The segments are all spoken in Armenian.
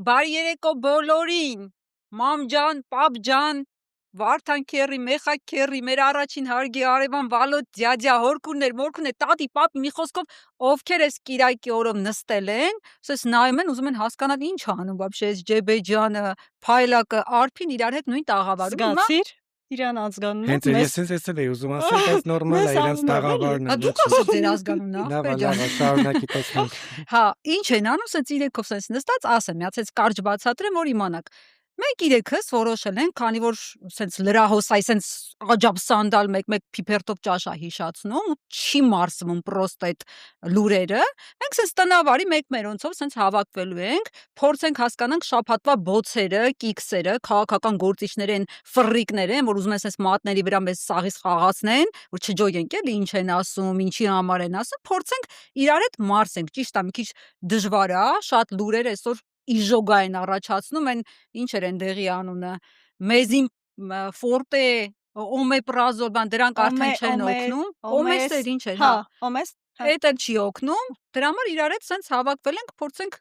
Բարի երեկո բոլորին, մամ ջան, պապ ջան, Վարդան քեռի, Մեխա քեռի, մեր առաջին հարգի արևան, Վալոտ ձյաձյա, հորքուներ, մորքուներ, տատի, պապի, մի խոսքով, ովքեր էս Կիրակի օրով նստել են, սես նայում են, ուզում են հասկանալ ինչ է անում вообще էս Ջեբեջանը, Փայլակը, Արփին իրար հետ նույն տաղավարում, Զգացիր իրան ազգանունը։ Հենց ես էսել էի ուզում ասել, բայց նորմալ է իրանց տաղավարն է։ Դուք ասած ձեր ազգանունն է, Լավ, լավ, շարունակի տեսնենք։ Հա, ինչ են անում, սենց իրեքով սենց նստած, ասեմ, միացեց կարճ բացատրեմ, որ իմանաք։ Մենք իրեքս որոշել ենք, քանի որ սենց լրահոսայ, սենց աջաբ սանդալ մեկ փիփերտով ճաշա հիշացնում ու չի մարսվում պրոստ այդ լուրերը, մենք սենց տնավարի մեկ մերոնցով սենց հավաքվելու ենք, փորձենք հասկանանք շաբաթվա բոցերը, կիքսերը, քաղաքական գործիչներ են, ֆռիկներ են, որ ուզում են սենց մատների վրա մեզ սաղից խաղացնեն, որ չջոյենք էլի ինչ են ասում, ինչի համար են ասում, փորձենք իրար հետ մարսենք, ճիշտ է, մի քիչ դժվար է, շատ լուրեր այսօր իժոգա են առաջացնում, են ինչ էր են դեղի անունը, մեզին ֆորտե, օմեպրազոլ, բան դրանք արդեն չեն օգնում, օմեսեր ինչ էր, հա, օմես, այդ էլ չի օգնում, դրա համար իրար հետ սենց հավաքվել ենք, փորձենք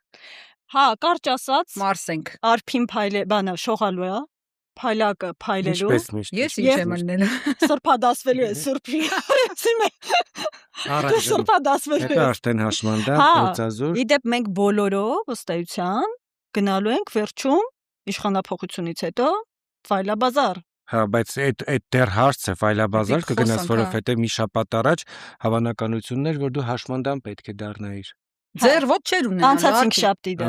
հա, կարճ ասած, մարսենք, Արփին բանը շողալու է, Փայլակը փայլելու, Ինչպես միշտ։ ես ինչ եմ ըլնելու, սրբադասվելու է, սրբադասվելու Հետո է, արդեն հաշմանդամ, գործազուր։ իդեպ մենք բոլորով ըստ էության գնալու ենք վերջում իշխանափոխությունից հետո Ֆայլաբազար։ Հա, բայց այդ դեռ հարց է, Ֆայլաբազար կգնաս, որովհետև մի շաբաթ առաջ հավանականությունն էր, որ դու հաշմանդամ պետք է դառնայիր։ ձեր ոչ չեր ունենալու, Անցած 5 շաբթի դա։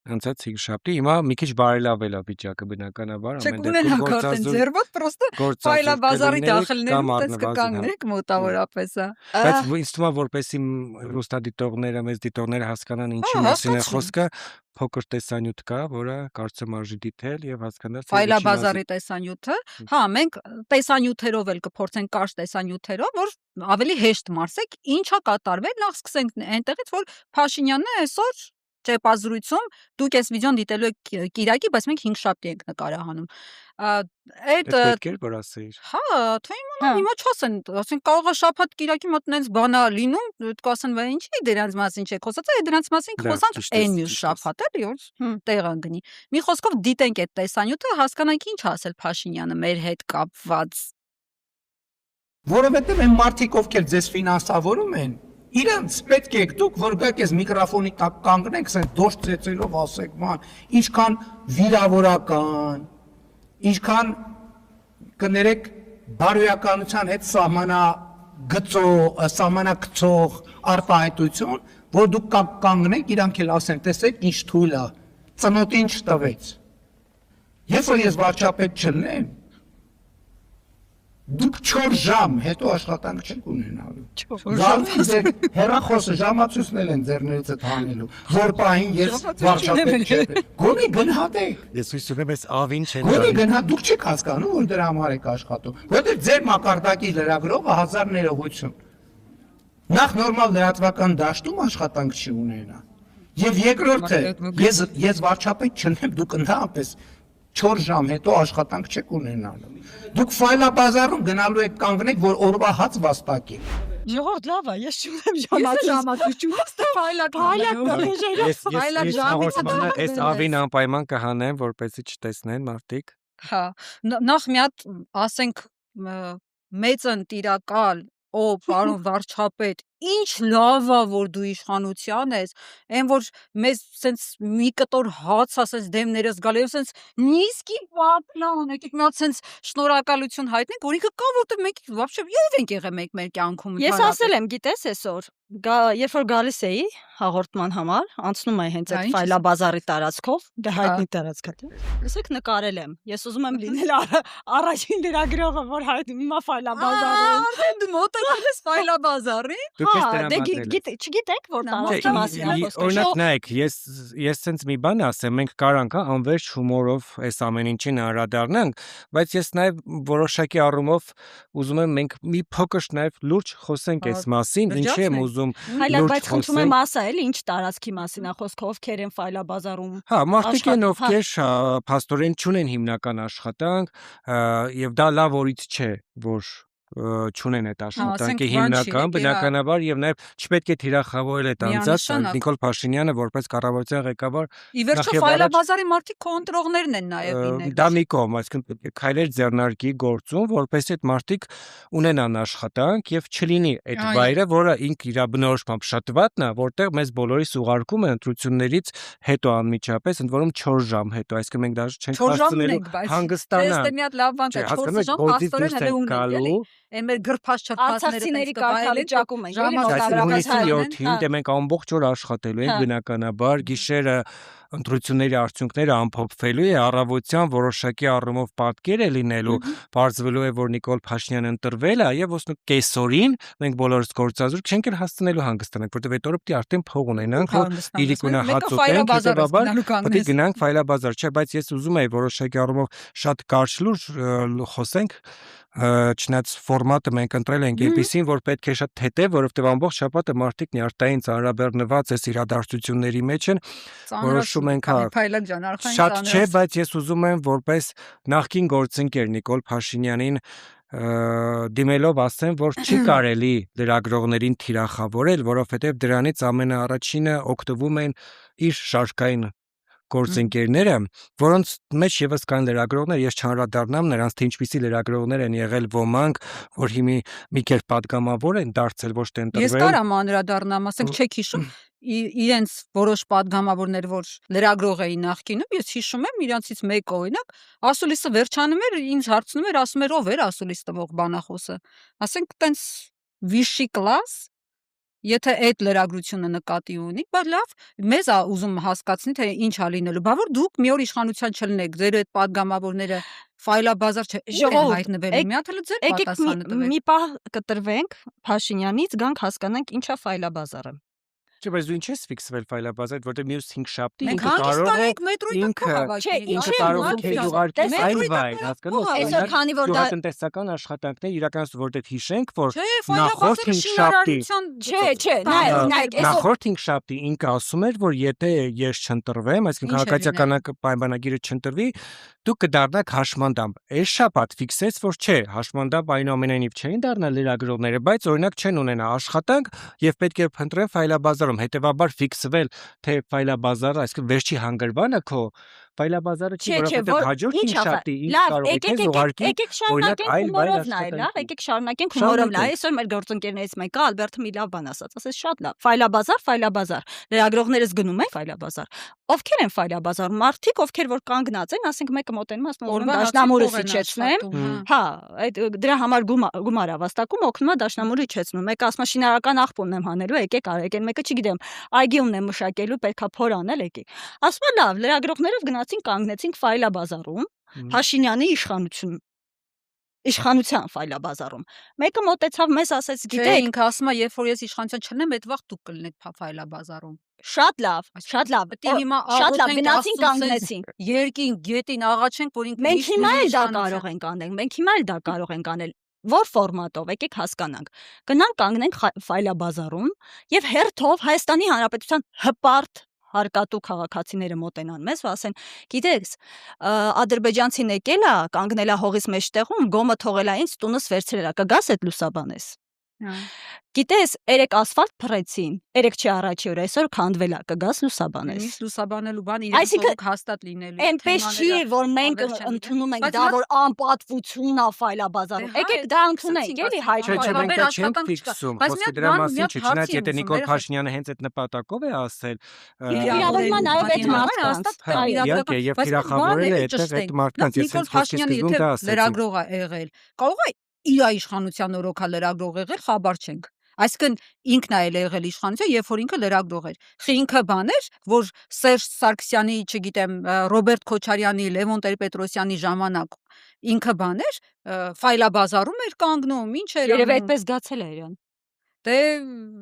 Անցած 5 շաբթի, հիմա մի քիչ բարելավել է վիճակը բնականաբար, չեք ունենալ արդեն ձեր ոչ պրոստը Ֆայլաբազարի դախլներում տես կկանգնեք մոտավորապես, բայց ինձ թվում է որպեսի ռուստադիտողները, մեծ դիտողները հասկանան ինչի մասին է խոսքը, փոքր տեսանյութ կա, որը կարծեմ արժի դիտել եւ հասկանալ Ֆայլաբազարի տեսանյութը, հա, մենք տեսանյութերով էլ կփորձենք կարճ տեսանյութերով, որ ավելի հեշտ մարսեք, ինչա կատարվել, նախ սկսենք այնտեղից, որ Փաշինյանն այսօր ճեպազրույցում դուք այս վիդեոն դիտելու եք Կիրակի, բայց մենք 5 շաբթի ենք նկարահանում։ Այդ պետք է որ ասեիր։ Հա, թե հիմա չասեն, ասեն կարող է շաբաթ Կիրակի մոտ նենց բանա լինում, կասեն, վայ ինչի դրանց մասին չեք խոսացել, դրանց մասին կխոսանք այն մյուս շաբաթ էլի, որ տեղան գնի։ Մի խոսքով դիտենք այդ տեսանյութը, հասկանանք ինչ ասել Փաշինյանը մեր հետ կապված։ Որովհետև այն մարդիկ, ովքեր ձեզ ֆինանսավորում են, իրանց պետք է դուք որ գաք այս միկրոֆոնի տակ կանգնեք, ասեն դոշ ծեծելով ասեք, ման, ինչքան վիրավորական, ինչքան կներեք բարոյականության հետ սահմանակցող արտահայտություն, որ դուք կանգնեք, իրանք էլ ասեն, տեսեք ինչ թույլ է, ծնոտին չտվեց։ Ես որ ես վարչապետ չլնեմ, դուք 4 ժամ հետո աշխատանք չեք ունենալու։ Գալու ձեր հեռախոսը ժամացույցնել են ձեռներից հետ հանելու, որ պահին ես վարչապետ չեմ։ Գոնե գնահատեք։ Ես հույս ունեմ այս ավին չեն Գոնե գնահատ, դուք չեք հասկանում, որ դրա համար եք աշխատում, որովհետև ձեր մակարդակի լրագրողը 1000 ներողություն։ Նախ նորմալ լրատվական դաշտում աշխատանք չի ունենա։ Եվ երկրորդը, ես վարչապետ չեմ, դուք ընդհանրապես 4 ժամ հետո աշխատանք չեք ունենալու։ Դուք Ֆայլաբազարում գնալու եք կանգնեք, որ օրվա հաց վաստակի։ Ժողովուրդ լավ է, ես չունեմ ժամացույց, Ես ավին անպայման կհանեմ, որպեսզի չտեսնեն մարդիկ։ Հա, նախ մի հատ ասենք մեծն տիրակալ, պարոն վարչապետ, ինչ լավ է, որ դու իշխանության ես, այն որ մեզ սենց մի կտոր հաց ասես դեմներս գալի, սենց նիսկի պապլան, եկեք մի հատ սենց շնորհակալություն հայտնենք, որ ինքը կա, որտեղ մենք вообще ով ենք եղել մեր կյանքում։ Ես ասել եմ, գիտես այսօր, երբ որ գալիս էի հաղորդման համար, անցնում էի հենց այդ Ֆայլաբազարի տարածքով, դա հայտնի տարածք է։ Լսեք նկարել եմ։ Ես ուզում եմ լինել առաջին լրագրողը, որ հայտնում է Ֆայլաբազարին։ Դու մոտ ես Ֆայլաբազարի։ քեզ Դե տրամադրել։ չգիտեք որ Նա տարածքի մասին է խոսքը։ Օրինակ նայեք, ես sense մի բան ասեմ, մենք կարանք անվերջ հումորով այս ամեն ինչին անդրադառնանք, բայց ես նաև որոշակի առումով ուզում եմ մենք մի փոքր նաև լուրջ խոսենք այս մասին, ինչի եմ ուզում Հայլակ, բայց խնդրում խոսենք։ եմ ասա էլի ինչ տարածքի մասին է խոսքը, ովքեր են ֆայլաբազարում։ Հա, մարդիկ են Աշխատում, ովքեր փաստորեն չունեն հիմնական աշխատանք, եւ դա լավ օրից չէ, որ չունեն այդ աշխատանքի ասենք, հիմնական, բան չի, բնականաբար եւ նաեւ չպետք է թիրախավորել այդ անձած Միանշանակ։ Նիկոլ Փաշինյանը որպես կառավարության ղեկավար Ի վերջո Նախ եւ ֆայլաբազարի մարդիկ քո ընտրողներն են նաև լինել։ դա մի կողմ, այսինքն պետք է քայլեր ձեռնարկի գործում, որպես այդ մարդիկ ունենան աշխատանք եւ չլինի այդ Այո։ վայրը, որը ինք իր բնորոշմամբ շատ վատն է, որտեղ մեզ բոլորիս ուղարկում է ընտրություններից հետո անմիջապես, ընդ որում 4 ժամ հետո, այսինքն մենք դաժե չենք 4 ժամն հասցնելու ենք, բայց հանգստանալ։ Դե մի հատ լավ բան Չէ, է, 4 հասկանում եք, ժամ գործից փաստորեն դուրս հələ ենք ունենք, էլի։ գալու։ Այն մեր գրփած չրփածները Արցախցիների կարգավիճակում ենք, էլի, Հունիսի Հայերեն, 7-ին դե մենք ամբողջ օր աշխատելու ենք Հա։ բնականաբար, գիշերը ընտրությունների արդյունքները ամփոփվելու է, առավոտյան որոշակի առումով պատկեր է լինելու, բարձվելու է, որ Նիկոլ Փաշինյանը ընտրվել է եւ ոսնու կեսօրին մենք բոլորս գործազուրկ չենք էլ հասցնելու հանգստանանք, որտեղ այդ օրը պետք է արդեն փող ունենանք, որ իրիկունա հաց ուտենք, հետեւաբար պետք է գնանք ֆայլաբազար, չէ, բայց ես ուզում եի որոշակի առումով շատ կարճ լուրջ խոսենք, չնայած ֆորմատը մենք ընտրել ենք այնպեսին, որ պետք է շատ թեթև, որովհետև ամբողջ շաբաթը մարդիկ նյարդային ծանրաբեռնված այս իրադարձությունների մեջ են, որոշում ենք, հա, Փայլակ ջան, արխային շատ չէ, բայց ես ուզում եմ որպես նախկին գործընկեր Նիկոլ Փաշինյանին դիմելով ասեմ, որ չի կարելի լրագրողներին թիրախավորել, որովհետև դրանից ամենաառաջինը օգտվում են իր շարքային գործընկերները, որոնց մեջ եւս կան լրագրողներ, ես չանդրադառնամ նրանց, թե ինչպիսի լրագրողներ են եղել ոմանք, որ հիմի մի կերպ падգամավոր են դարձել, ոչ թե Ես ընտրվել։ կարամ անդրադառնամ, ասենք չեք հիշում իրենց որոշ падգամավորներ, որ լրագրող էին նախկինում, ես հիշում եմ իրանցից մեկ օրինակ, ասուլիսը վերջանում էր, ինձ հարցնում էր, ասում էր ով էր ասուլիս տվող բանախոսը։ Ասենք տենց վիշի կլաս, եթե այդ լրագրությունը նկատի ունի, բայց լավ, մեզ ա ուզում հասկացնի, թե ինչ ա լինելու։ Բա որ դուք մի օր իշխանության չլինեք, ձեր այդ падգամավորները ֆայլաբազար չէ, Ժողովուրդ, հայտնվել են, մի հատ էլ ձեր Եկեք պատասխանը տվեք։ մի պահ կտրվենք Փաշինյանից, գանք հասկանանք ինչա ֆայլաբազարը։ Չէ, բայց դու ինչ ես ֆիքսվել ֆայլաբազար, որտեղ մյուս 5 շաբթի Մենք ինքը կարող է հանգստանանք մետրոյի տակ ինքը- հավաքել։ Չէ, ինքը Ինչի՞ կարող է ոնց քեզ է, ուղարկել տեսեք, այն վայր, հասկանու՞մ, Այսօր քանի որ դա գյուղատնտեսական աշխատանքներ իրականացում, որտեղ հիշենք, որ Չէ, նախորդ ֆայլաբազարը 5 շաբթի Չէ, նայեք, այսօր նախորդ 5 շաբթի ինքը ասում էր, որ եթե ես չընտրվեմ, այսինքն Ինչ է քաղաքացիական պայմանագիրը չընտրվի, դուք կդառնաք հաշմանդամ։ Այս շաբաթ ֆիքսեց, որ չէ, հաշմանդամ այնուամենայնիվ չէին դառնա լրագրողները, բայց օրինակ չեն ունենա աշխատանք եւ պետք է փնտրեն ֆայլաբազարում, հետեւաբար ֆիքսվել, թե ֆայլաբազարը, այսինքն վերջի հանգրվանը քո ֆայլաբազարը չի, որովհետեւ հաջորդ 5 շաբթի ինքը կարող է քեզ ուղարկի եկեք օրինակ շարունակենք այլ վայր հումորով նայել, լավ, եկեք շարունակենք հումորով նայել։ Այսօր մեր գործընկերներից մեկը Ալբերտը մի լավ բան ասաց, ասեց շատ լավ։ Ֆայլաբազար, լրագրողներս գնում են ֆայլաբազար։ Ովքեր են ֆայլաբազար։ Մարդիկ, ովքեր որ կանգնած են, ասենք մեկը մոտենում, ասում որ դաշնամուրը իջեցնեմ։ Հա, այդ դրա համար գումար ավաստակում օգնում է դաշնամուրը իջեցնում։ Մեկը ասում է շինարարական աղբ ունեմ հանելու, եկեք արեք, այն մեկը չգիտեմ, այգի ունեմ մշակելու, պետքա փոր անել, եկեք։ Ասում է լավ, լրագրողներով գնացին կանգնեցինք ֆայլաբազարում, Փաշինյանի իշխանության ֆայլաբազարում։ Մեկը մոտեցավ մեզ ասեց, Չէ, գիտեք, ինքը ասում է, երբ որ ես իշխանության չլինեմ, այդ վաղ դուք կլինեք ֆայլաբազարում։ շատ լավ, շատ լավ։ Պետք է հիմա Շատ լավ, աղոթենք գնացին Աստծուն, կանգնեցինք։ Երկին, գետին աղաչենք, որ ինքը Մենք հիմա էլ դա կարող ենք անել, մենք հիմա էլ դա կարող ենք անել։ Որ ֆորմատով, եկեք հասկանանք։ Գնանք կանգնենք ֆայլաբազարում եւ հերթով Հայաստանի Հանրապետության հպարտ հարկատու քաղաքացիները մոտենան մեզ ու ասեն, գիտես, ադրբեջանցին եկել է, կանգնել է հողից մեջտեղում, գոմը թողել է ինձ, տունս վերցրել է, կգաս այդ լուսաբանես։ Գիտես, երեք ասֆալտ փռեցին, երեք չի առաջի օր, այսօր քանդվել է, կգաս լուսաբանես։ Ինչ լուսաբանելու բան Այսինքն, իրենք հաստատ լինելու։ Այնպես չի, որ մենք ավելի չեն ընդունում ենք Բայց դա, նա- որ անպատվություն է ֆայլաբազարում։ Դե, Եկեք հա, դա այդ ընդունենք, ասացինք, էլի հայ Չէ, չէ, Բայց մենք մեր դա չենք աշխատանք չկա։ ֆիքսում, Բայց խոսքը մի հատ դրա բան, մասին մի հատ չի, հարցի չնայած եմ եթե ուզում Նիկոլ վերել- Փաշինյանը հենց այդ նպատակով է ասել, Իրավորել է նաև այդ մարդկանց։ Հա, իհարկե, եւ թիրախավորել է այդտեղ այդ մարդկանց, ես հենց խոսքի սկզբում դա ասացի։ լրագրող է եղել, կարող է իր իշխանության օրոքա լրագրող եղել, խաբար չենք։ Այսինքն ինքն է եղել իշխանության, երբ որ ինքը լրագրող էր։ Ինքը բան էր, որ Սերժ Սարգսյանի, չգիտեմ, Ռոբերտ Քոչարյանի, Լևոն Տեր-Պետրոսյանի ժամանակ ինքը բան էր, ֆայլաբազարում էր կանգնում, ինչ էր Երևի անում։ այդպես զգացել է իրան։ Դե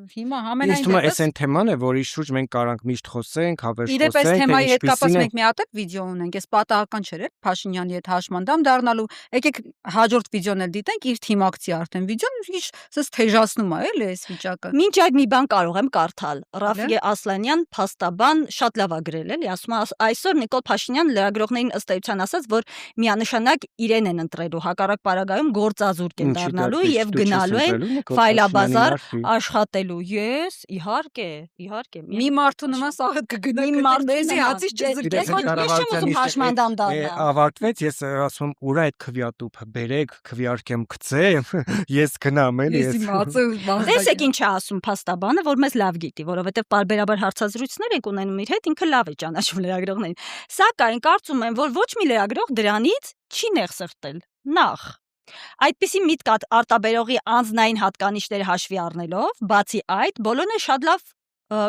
հիմա Ինձ ամենայն թվում է այս այն թեման է, որի շուրջ մենք կարանք միշտ խոսենք, հավերժ իրապես խոսենք, թեմայի հետ կապված ինչպիսին է։ մենք մի հատ վիդեո ունենք, այս պատահական չէր, Փաշինյանի հետ հաշմանդամ դառնալու։ Եկեք հաջորդ վիդեոն էլ դիտենք, իր թիմակցի արդեն վիդեոն ինչ սս թեժացնում է, էլի այս վիճակը։ Մինչ այդ մի բան կարող եմ կարդալ։ Ռաֆիկե Դե։ Ասլանյան փաստաբան շատ լավ է գրել, էլի, ասում է այսօր Նիկոլ Փաշինյան լրագրողներին ըստ էության ասաց, որ միանշանակ իրեն են ընտրելու, հակառակ պարագայում գործազուրկ են դառնալու եւ գնալու են ֆայլաբազար աշխատելու։ Ես իհարկե Մի մարդու նման սաղդ կգնա Մի մարդու մեզի նման, հացից դե, չզրկես։ ես չեմ ուզում հաշմանդամ դառնալ։ Ավարտվեց, ես ասում ուրա այդ քվյատուփը բերեք, քվյարկեմ գցեմ, ես գնամ էլի Ես իմ հացը Տեսեք ինչ է ասում փաստաբանը, որ մեզ լավ գիտի, որովհետև բարբերաբար հարցազրույցներ ենք ունենում իր հետ, ինքը լավ է ճանաչում լրագրողներին։ Սակայն կարծում եմ, որ ոչ մի լրագրող դրանից չի նեղսրտել։ Նախ այդպիսի միտք արտաբերողի անձնային հատկանիշները հաշվի առնելով, բացի այդ, բոլորն շատ լավ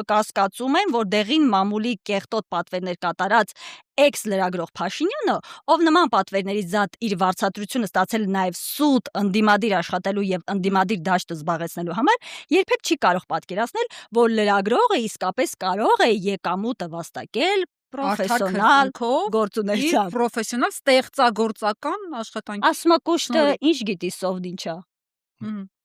կասկածում են, որ դեղին մամուլի կեղտոտ պատվերներ կատարած էքս-լրագրող Փաշինյանը, ով նման պատվերներից զատ իր վարձատրությունը ստացել նաև սուտ ընդդիմադիր աշխատելու եւ ընդդիմադիր դաշտը զբաղեցնելու համար, երբեք չի կարող պատկերացնել, որ լրագրողը իսկապես կարող է եկամուտը վաստակել պրոֆեսիոնալ գործունեությամբ, պրոֆեսիոնալ ստեղծագործական աշխատանքի։ ասма կուշտը ինչ գիտի սովդ ինչա։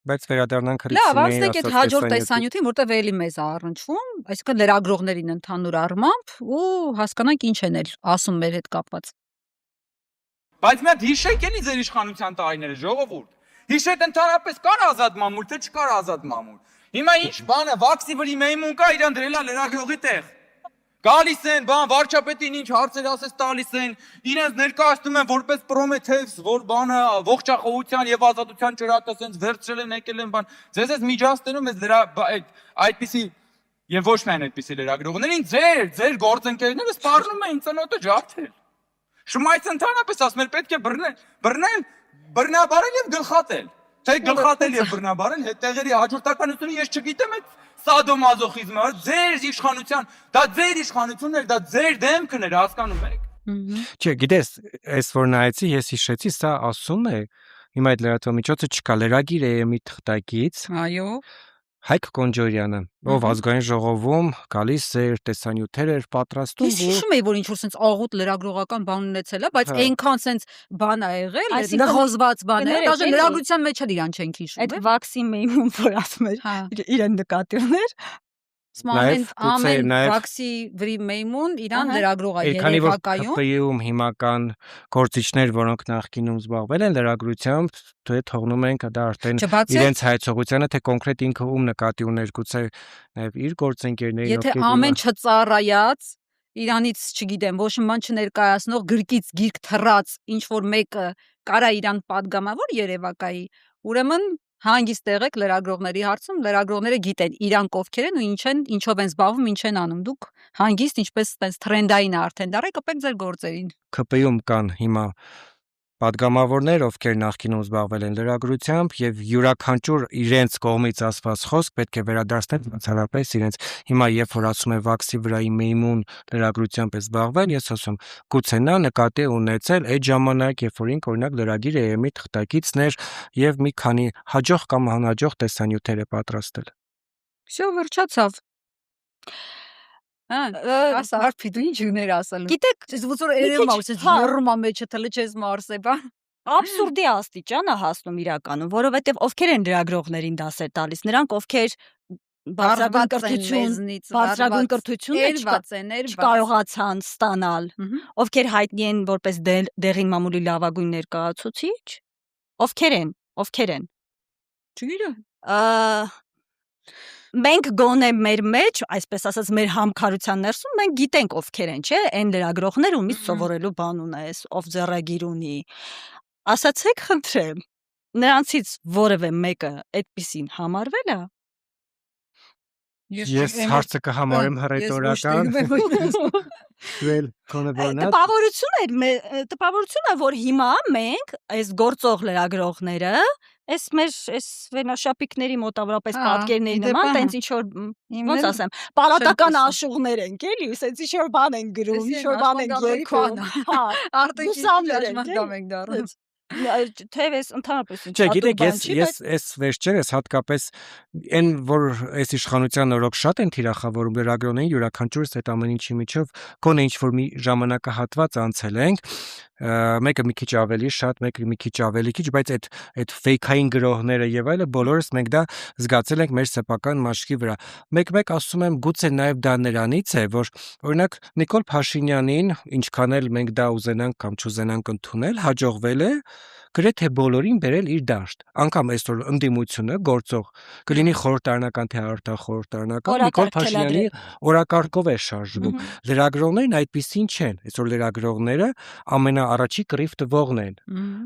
Բայց վերադառնանք Լավ, ասենք այդ հաջորդ տեսանյութին, որտեղ էլի մեզ է առնչվում, այսինքն լրագրողներին ընդհանուր առմամբ ու հասկանանք ինչ են էլ ասում մեր հետ կապված։ Բայց մի հատ հիշեք էլի ձեր իշխանության տարիները, ժողովուրդ։ Հիշեք ընդհանրապես կար ազատ մամուլ, թե չկար ազատ մամուլ։ Հիմա ինչ բանը, վաքսի վրի մեյմուն կա, իրան դրել է լրագրողի տեղ։ Գալիս են, բան, վարչապետին ինչ հարցեր ասես տալիս են, իրենց ներկայացնում են որպես Պրոմեթեյս, որ բանը ողջախոհության եւ ազատության ճրակը սենց վերցրել են, եկել են, բան։ Ձեզ միջազգներում էս այդպիսի եւ ոչ միայն այդպիսի լրագրողներին ձեր գործընկերները սպառնում են ծնոտը ջարդել։ Շմայց ընդհանրապես ասում են պետք է բռնաբարել եւ գլխատել։ Թե գլխատել եւ բռնաբարել, հետեղերի հաջորդականությունը ես չգիտեմ այդ սադոմազոխիզմը, ձեր իշխանության, դա ձեր իշխանությունն էր, դա ձեր դեմքն էր, հասկանում եք։ Չէ, գիտես, այս որ նայեցի, ես հիշեցի, սա ասում է, հիմա այդ լրատվամիջոցը չկա, լրագիր EM-ի թղթակից։ Այո։ Հայկ Կոնջորյանը, ով ազգային ժողովում գալիս էր տեսանյութեր էր պատրաստում։ Ես հիշում եի, որ ինչ որ sense աղոտ լրագրողական բան ունեցել է, բայց այնքան sense բան ա եղել, լղոզված բան է, даже լրագրության մեջ էլ իրան չենք հիշում։ Այդ վաքսի մեյմուն որ ասում էր, իրեն նկատի ուներ։ Ամեն վաքսի վրի մեյմուն իրան լրագրող է երևակայում։ ԿՊ-ում հիմական գործիչներ, որոնք նախկինում զբաղվել են լրագրությամբ, թե թողնում ենք դա արդեն իրենց հայցողությանը, թե կոնկրետ ինքը ում նկատի ուներ, գուցե նաև իր գործընկերներին, եթե ամեն չծառայած իրանից, չգիտեմ, ոչ մի բան չներկայացնող գրկից գիրք թռած ինչ որ մեկը կարա իրան падգամավոր երևակայի, ուրեմն հանգիստ եղեք լրագրողների հարցում, լրագրողները գիտեն իրանք ովքեր են ու ինչով են զբաղվում, ինչ են անում։ Դուք հանգիստ ինչպես այդպես տրենդային է արդեն դարեք, կպեք ձեր գործերին։ ԿՊ-ում կան հիմա падգամավորներ, ովքեր նախկինում զբաղվել են լրագրությամբ եւ յուրաքանչյուր իրենց կողմից ասված խոսք պետք է վերադարձնել բացառապես իրենց։ Հիմա երբ որ ասում են վաքսի վրայի մեյմուն լրագրությամբ է զբաղվել, ես ասում գուցե նա նկատի ունեցել այդ ժամանակ, երբ որ ինք օրինակ լրագիր EM-ի թղթակիցն էր եւ մի քանի հաջող կամ անհաջող տեսանյութեր է պատրաստել։ Всё վերջացավ։ Ասա արփի դու ինչ ուներ ասել։ Գիտեք, ես ոնց որ երևում եմ, ես հեռումա մեջը թլեչես մարսե բան։ Աբսուրդի աստիճան է հասնում իրականում, որովհետև ովքեր են լրագրողներին դասեր տալիս, նրանք ովքեր բարձրագույն կրթություն չկարողացան ստանալ, ովքեր հայտնի են որպես դեղին մամուլի լավագույն ներկայացուցիչ, ովքեր են։ Չգիտեմ։ Մենք գոնե մեր մեջ, այսպես ասած, մեր համքարության ներսում մենք գիտենք ովքեր են, չէ՞, այն լրագրողներ ումից սովորելու բան ունես, ով ձեռագիր ունի։ Ասացեք, խնդրեմ, նրանցից որևէ մեկը այդպեսին համարվել է։ Ես հարցը կհամարեմ հռետորական։ Տպավորություն է, որ հիմա մենք այս գործող լրագրողները այս մեր վենաշապիկների մոտավորապես պատկերների նման տենց ինչ որ ոնց ասեմ, պալատական աշուղներ ենք, էլի, ասենց ինչ որ բան են գրում, ինչ որ բան են երգում։ Արտաքին ճաշմանդամ ենք դառնում։ Թեև էս ընդհանրապես Չէ, գիտեք, ես այս վերջերս հատկապես այն որ այս իշխանության օրոք շատ են թիրախավորում լրագրողներին յուրաքանչյուրս այդ ամեն ինչի միջով գոնե ինչ որ մի ժամանակահատված անցել ենք, մեկը մի քիչ ավելի շատ, մեկը մի քիչ ավելի քիչ, բայց այդ ֆեյքային գրողները եւ այլը բոլորս մենք դա զգացել ենք մեր սեփական մաշկի վրա։ Մեկ-մեկ ասում եմ, գուցե նաեւ դա նրանից է, որ օրինակ Նիկոլ Փաշինյանին, ինչքան էլ մենք դա ուզենանք կամ չուզենանք ընդունել, հաջողվել է գրեթե բոլորին բերել իր դաշտ։ Անկամ այսօր ընդդիմությունը գործող կլինի խորհրդարանական թե արտախորհրդարանական, Նիկոլ Փաշինյանի օրակարգով է շարժվում։ Լրագրողներն այդպեսին չեն։ Այսօր լրագրողները ամենաառաջի կռիվ տվողն են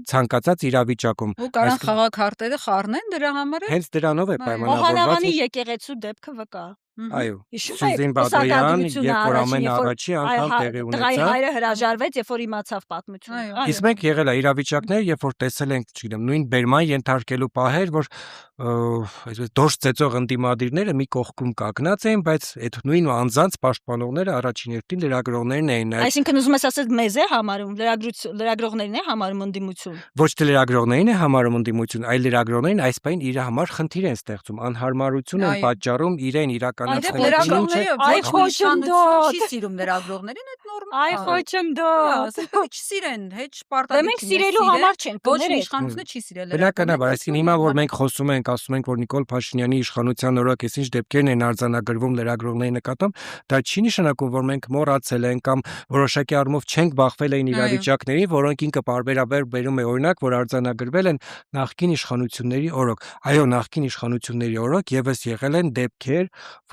ցանկացած իրավիճակում։ Ու կարան խաղաքարտերը խառնեն դրա համար։ Հենց դրանով է պայմանավորված։ Օհանավանի եկեղեցու դեպքը վկա։ Այո, Սյուզեն Բադրյան, երբ որ ամեն առաջի անգամ տեղի ունեցավ։ Տղայի հայրը հրաժարվեց, երբ որ իմացավ պատմությունը։ Իսկ մենք եղել է իրավիճակներ, երբ որ տեսել ենք, չգիտեմ, նույն բերման ենթարկելու պահեր, որ այսպես դոշ ծեծող ընդդիմադիրները մի կողքում կանգնած էին, բայց այդ նույն անձանց պաշտպանողները առաջին հերթին լրագրողներն էին։ Այսինքն ուզում ես ասել մեզ է համարում լրագրողներն է համարում ընդդիմություն։ Ոչ թե լրագրողներին է համարում ընդդիմություն, այլ լրագրողներին այս բան իր համար խնդիր են ստեղծում, անհարմարություն են պատճառում իրեն լրագրողները այ խոչընդոտ չի սիրում լրագրողներին, այդ նորմալ։ Այ խոչընդոտ։ Չսիրեն, հեչ պարտադիր։ Մենք սիրելու համար չենք, ոչ իշխանությունը չի սիրել։ Բնականաբար, այսինքն հիմա որ մենք խոսում ենք, ասում ենք, որ Նիկոլ Փաշինյանի իշխանության օրոք այսինչ դեպքերն են արձանագրվում լրագրողների նկատմամբ, դա չի նշանակում, որ մենք մոռացել ենք կամ որոշակի առումով չենք բախվել այն իրավիճակների, որոնք ինքը բարբերաբար բերում է օրինակ, որ արձանագրվել են նախկին իշխանությունների օրոք։ Այո, նախկին իշխանությունների օրոք եւս եղել են դեպքեր,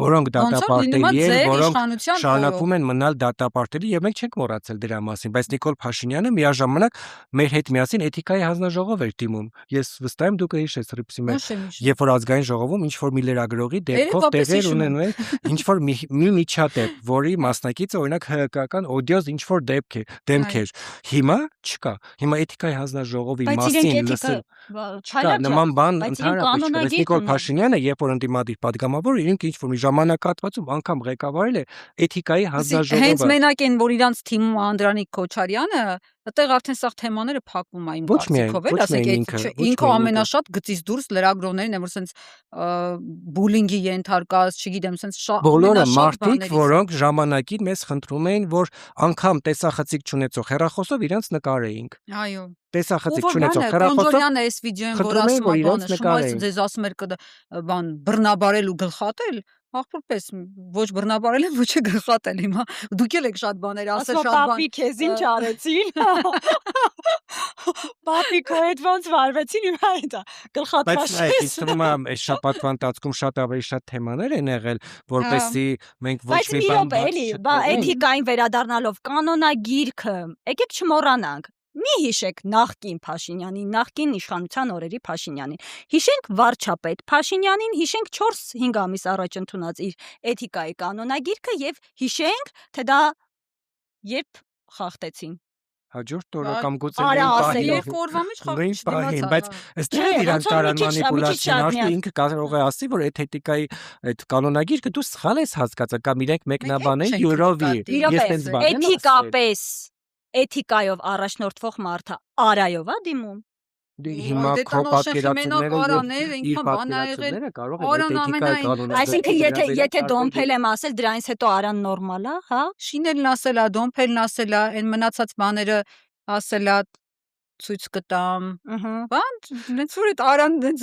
որոնք դատապարտելի են, որոնք շարունակվում են մնալ դատապարտելի եւ մենք չենք մոռացել դրա մասին, բայց Նիկոլ Փաշինյանը միաժամանակ մեր հետ միասին էթիկայի հանձնաժողով էր դիմում։ Ես վստահ եմ դուք հիշեցեք ռիփսի մեջ, երբ որ ազգային ժողովում ինչ որ մի լրագրողի դեպքով տեղեր ունենում է, ինչ որ մի միջադեպ, որի մասնակիցը օրինակ հակական օդիոզ ինչ որ դեմք էր։ Հիմա չկա։ Հիմա էթիկայի հանձնաժողովի մասին լսել չկա նման բան ընդհանրապես։ Նիկոլ Փաշինյանը, երբ որ ընդդիմադիր падգամավոր, իրենք ինչ որ մի ժամանակահատվածում անգամ ղեկավարել է էթիկայի հանձնաժողովը։ Հենց մենակ են, որ իրանց թիմում Անդրանիկ Քոչարյանը, այդտեղ արդեն սա թեմաները փակվում այն բացիկով էլ, ասենք ինքը ամենաշատ գծից դուրս լրագրողներին են, որ sense բուլինգի ենթարկած, չգիտեմ, sense բոլորը մարդիկ, որոնք ժամանակին մեզ խնդրում էին, որ անգամ տեսախցիկ չունեցող հեռախոսով իրանց նկարեինք։ Այո։ Տեսախցիկ չունեցող հեռախոսով Կոնջորյանը այս վիդեոին որ ասում է, բանը շուտ ձեզ ասում էր բան բռնաբարել ու գլխատել, ախորպես ոչ բռնաբարել են, ոչ է գլխատել հիմա։ Դուք էլ եք շատ բաներ ասել, շատ բան։ Պապի քեզ ինչ արեցին։ Պապի քո հետ ոնց վարվեցին հիմա դա գլխատված։ Բայց այս թվում է այս շաբաթվա ընթացքում շատ ավելի շատ թեմաներ են եղել, որպեսզի մենք ոչ մի բան էլի, բա էթիկային վերադառնալով կանոնագիրքը, եկեք չմոռանանք։ Մի հիշեք նախկին Փաշինյանին, նախկին իշխանության օրերի Փաշինյանին։ Հիշենք վարչապետ Փաշինյանին, հիշենք 4-5 ամիս առաջ ընդունած իր էթիկայի կանոնագիրքը եւ հիշենք, թե դա երբ խախտեցին։ հաջորդ օրը կամ գուցե երկու օրվա մեջ խախտեցին, բայց ըստ իրան կարան մանիպուլյացիան արդեն ինքը կարող է ասի, որ այդ էթիկայի այդ կանոնագիրքը դու սխալ ես հասկացել կամ իրենք մեկնաբան են յուրովի։ Ես տենց բան եմ էթիկապես էթիկայով առաջնորդվող մարդը արայով է դիմում։ Հիմա քո պատկերացումները ինքան բան ա եղել, կարող է էթիկայի կանոնը։ Այսինքն եթե դոմփել եմ ասել, դրանից հետո արան նորմալ է, հա։ Շիներն ասել է, դոմփելն ասել է, այն մնացած բաները ասել է, ցույց կտամ։ Բան, նենց որ այդ արան նենց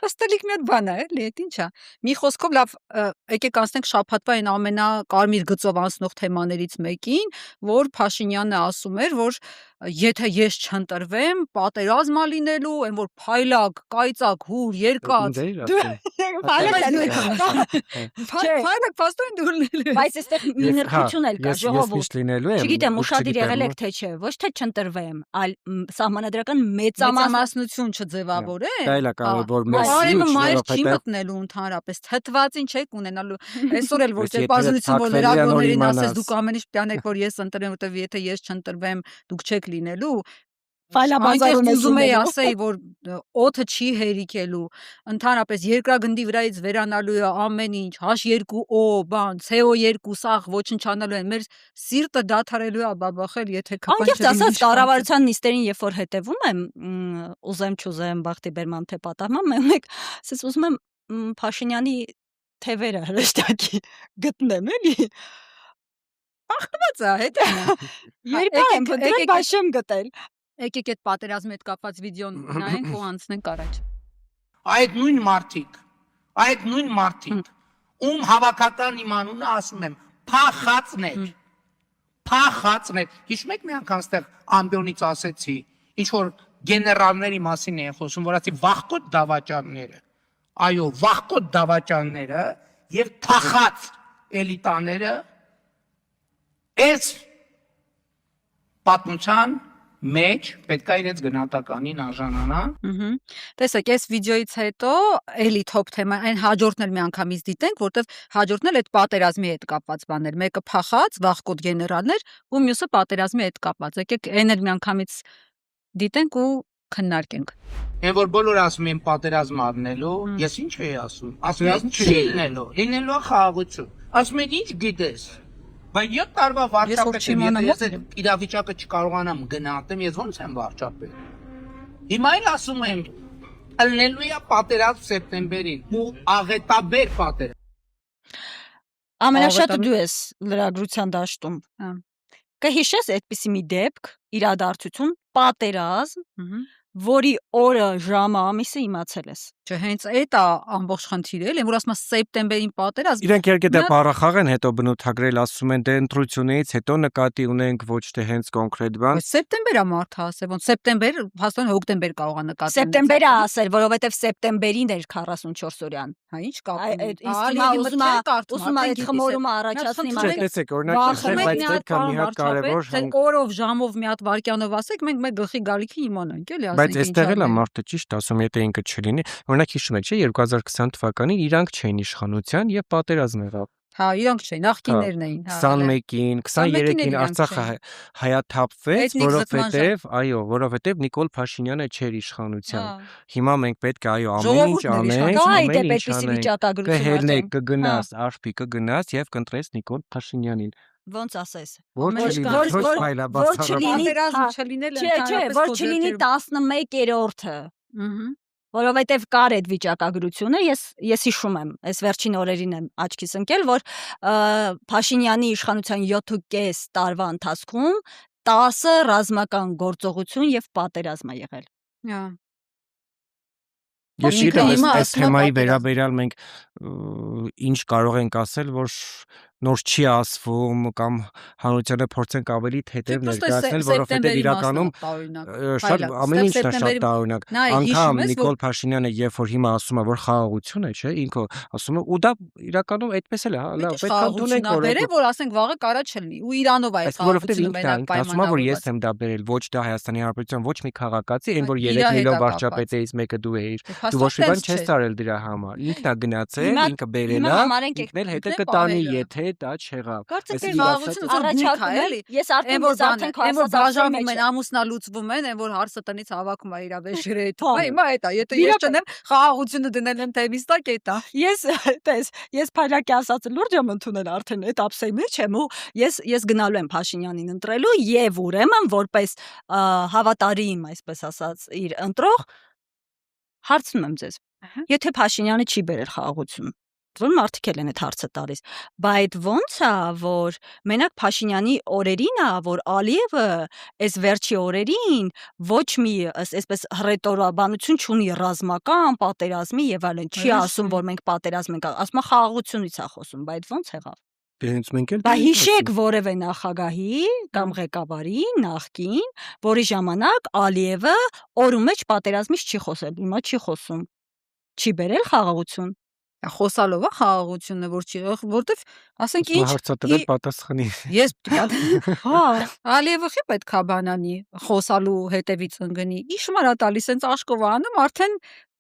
ըստելիք մի հատ բան է, էլի, այդ ի՞նչ է։ Մի խոսքով լավ, եկեք անցնենք շաբաթվա այն ամենակարմիր գծով անցնող թեմաներից մեկին, որ Փաշինյանը ասում էր, որ եթե ես չընտրվեմ, պատերազմ ա լինելու, այն որ փայլակ, կայծակ, հուր, երկած։ Փայլակ փաստորեն դու լինելու։ Բայց այստեղ մի նրբություն էլ կա, ժողովուրդ։ Չգիտեմ, ուշադիր եղել եք թե չէ, ոչ թե չընտրվեմ, այլ սահմանադրական մեծամասնություն չձևավորեն։ Դա էլ է կարող որ Արևը մայր չի մտնելու ընդհանրապես, թթվածին չեք ունենալու։ Այսօր էլ որ ճեպազնություն որ լրագրողներին ասես դուք ամեն ինչ պետք է անեք որ ես ընտրեմ, որտեվ եթե ես չընտրվեմ, դուք չեք լինելու, Ֆայլաբազար Այնտեղ ուզում էի ունեցել։ ասեի, որ օդը չի հերիքելու, ընդհանրապես երկրագնդի վրայից վերանալու է ամեն ինչ, H2O, բան, CO2 սաղ ոչնչանալու են, մեր սիրտը դադարելու է բաբախել, եթե Անկեղծ ասած կառավարության նիստերին երբ որ հետևում եմ, ուզեմ չուզեմ բախտի բերմամ թե պատահմամ, մեկ ասես ուզում եմ Փաշինյանի թևերը հրեշտակի գտնեմ, էլի։ Ախտված է, հետո։ Երկար եմ փնտրել, բայց չեմ գտել։ Եկեք այդ պատերազմի հետ կապված վիդեոն նայենք ու անցնենք առաջ։ Այդ նույն մարդիկ, ում հավաքական իմ անունը ասում եմ, փախածներ։ Հիշում եք մի անգամ ստեղ ամբիոնից ասեցի, ինչ որ գեներալների մասին են խոսում, որ ասի վախկոտ դավաճանները։ Այո, վախկոտ դավաճանները եւ փախած էլիտաները այս պատմության մեջ պետք է իրենց գնահատականին արժանանան։ Տեսեք, այս վիդեոից հետո էլի top թեմա, այն հաջորդն էլ մի անգամից դիտենք, որտեվ հաջորդն էլ այդ պատերազմի հետ կապված բաներ, մեկը փախած, վախկոտ գեներալներ, ու մյուսը պատերազմի հետ կապված։ Եկեք այն էլ մի անգամից դիտենք ու քննարկենք։ Այն որ բոլորը ասում են պատերազմ առնելու, ես ինչ էի ասում։ Ասում եմ չի լինելու խաղաղություն։ Ասում են ինչ գիտես։ Բայց 7 տարվա վարչապետ եմ, ես իրավիճակը չկարողանամ գնահատեմ, ես ոնց եմ վարչապետ։ Հիմա էլ ասում եմ, ելնելու է պատերազմ սեպտեմբերին ու աղետաբեր պատերազմ։ Ամենաշատը դու ես լրագրության դաշտում։ Կհիշես այդպիսի մի դեպք, իրադարձություն, պատերազմ, որի օրը, ժամը, ամիսը իմացել ես։ Չէ, հենց այդ է ամբողջ խնդիրը, էլի, որ ասում եմ սեպտեմբերին պատերազմ։ Իրենք երկե դե բառախաղ են հետո բնութագրել, ասում են դե ընտրությունից հետո նկատի ունենք ոչ թե հենց կոնկրետ բան։ Սեպտեմբերա մարդը ասել, ոնց սեպտեմբեր, հաստատ հոկտեմբեր կարող է նկատել։ Սեպտեմբերը ասել, որովհետև սեպտեմբերին էր 44 օրյան։ Հա, ինչ կապ Ուզում է այդ խմորումը առաջացնի Չէ, տեսեք, օրինակ, բայց պետք է մի հատ կարևոր օրով, ժամով, մի հատ վայրկյանով ասեք, մենք մեր գլխի գալիքի իմանանք, էլի, բայց այստեղ էլ է մարդը ճիշտ ասում, եթե ինքը չլինի, օրինակ հիշում եք, չէ, 2020 թվականին իրանք չէին իշխանության եւ պատերազմ եղավ։ Հա, իրանք չէին, նախկիններն էին, 21-ին, 23-ին Արցախը հայաթափվեց, որովհետեւ, այո, որովհետեւ Նիկոլ Փաշինյանը չէր իշխանության։ Հիմա մենք պետք է, այո, ամեն ինչ անենք, ամեն ինչ կհելնեք, կգնաս, արփի կգնաս եւ կընտրես Նիկոլ Փաշինյանին։ Ոնց ասես։ Որ չլինի 11-րդը։ Որովհետև կար այդ վիճակագրությունը, ես հիշում եմ, այս վերջին օրերին եմ աչքիս ընկել, որ Փաշինյանի իշխանության 7.5 տարվա ընթացքում 10 ռազմական գործողություն եւ պատերազմ է եղել։ Ես գիտեմ, այս թեմայի վերաբերյալ մենք ինչ կարող ենք ասել, որ նոր չի ասվում կամ հանրությանը փորձենք ավելի թեթև ներկայացնել, որովհետև իրականում շատ ամեն ինչն է շատ տարօրինակ։ Անգամ Նիկոլ Փաշինյանը երբ որ հիմա ասում է, որ խաղաղություն է, չէ, ինքը ասում է, ու դա իրականում այդպես էլ է, լավ, պետք է դունենք, որ ասենք վաղը կարա չլինի, ու Իրանով է խաղաղությունը մենակ պայմանավորված։ Ասում է, որ ես եմ դա բերել, ոչ դա Հայաստանի Հանրապետության ոչ մի քաղաքացի, այն որ 3 միլիոն վարչապետից մեկը դու էիր։ Դու ոչ մի բան չես արել դրա համար։ Ինքն է գնացել, ինքը բերել է, ինքն էլ հետը կտանի, եթե դա չեղավ։ Կարծես առաջարկում էլի։ Ես արդեն բաժանում են, ամուսնալուծվում են, որ հարսը տնից հավաքում է իր վեժերը հետ։ Հիմա այդ է, եթե ես չնեմ, խաղաղությունը դնել եմ թեմից տակ էտա։ Ես փայլակի ասածը լուրջ եմ ընդունել արդեն այդ ապսեի մեջ եմ ու ես գնալու եմ Փաշինյանին ընտրելու եւ ուրեմն որպես հավատարիմ, այսպես ասած, իր ընտրող հարցնում եմ ձեզ։ Եթե Փաշինյանը չի բերել խաղաղություն, որ մարդիկ են այդ հարցը տալիս, բայց ոնց է, որ մենակ Փաշինյանի օրերին է, որ Ալիևը այս վերջի օրերին ոչ մի այսպես հռետորաբանություն չունի ռազմական պատերազմի եւ այլն, չի ասում, որ մենք պատերազմ ենք, ասում է խաղաղությունից է խոսում, բայց ոնց եղավ։ Դենց մենք էլ Բա հիշեք որևէ նախագահի կամ ղեկավարի նախկին, որի ժամանակ Ալիևը օրու մեջ պատերազմից չի խոսել, հիմա չի խոսում։ Չի բերել խաղաղություն։ Խոսալով է խաղաղությունը, որ չի, որտեվ ասենք ինչ հարցադրել պատասխանի։ Ես հա, Ալիևը խի պետք է բանանի, խոսալու հետևից ընկնի։ Իշմարա տալիս sense աշկով անում, արդեն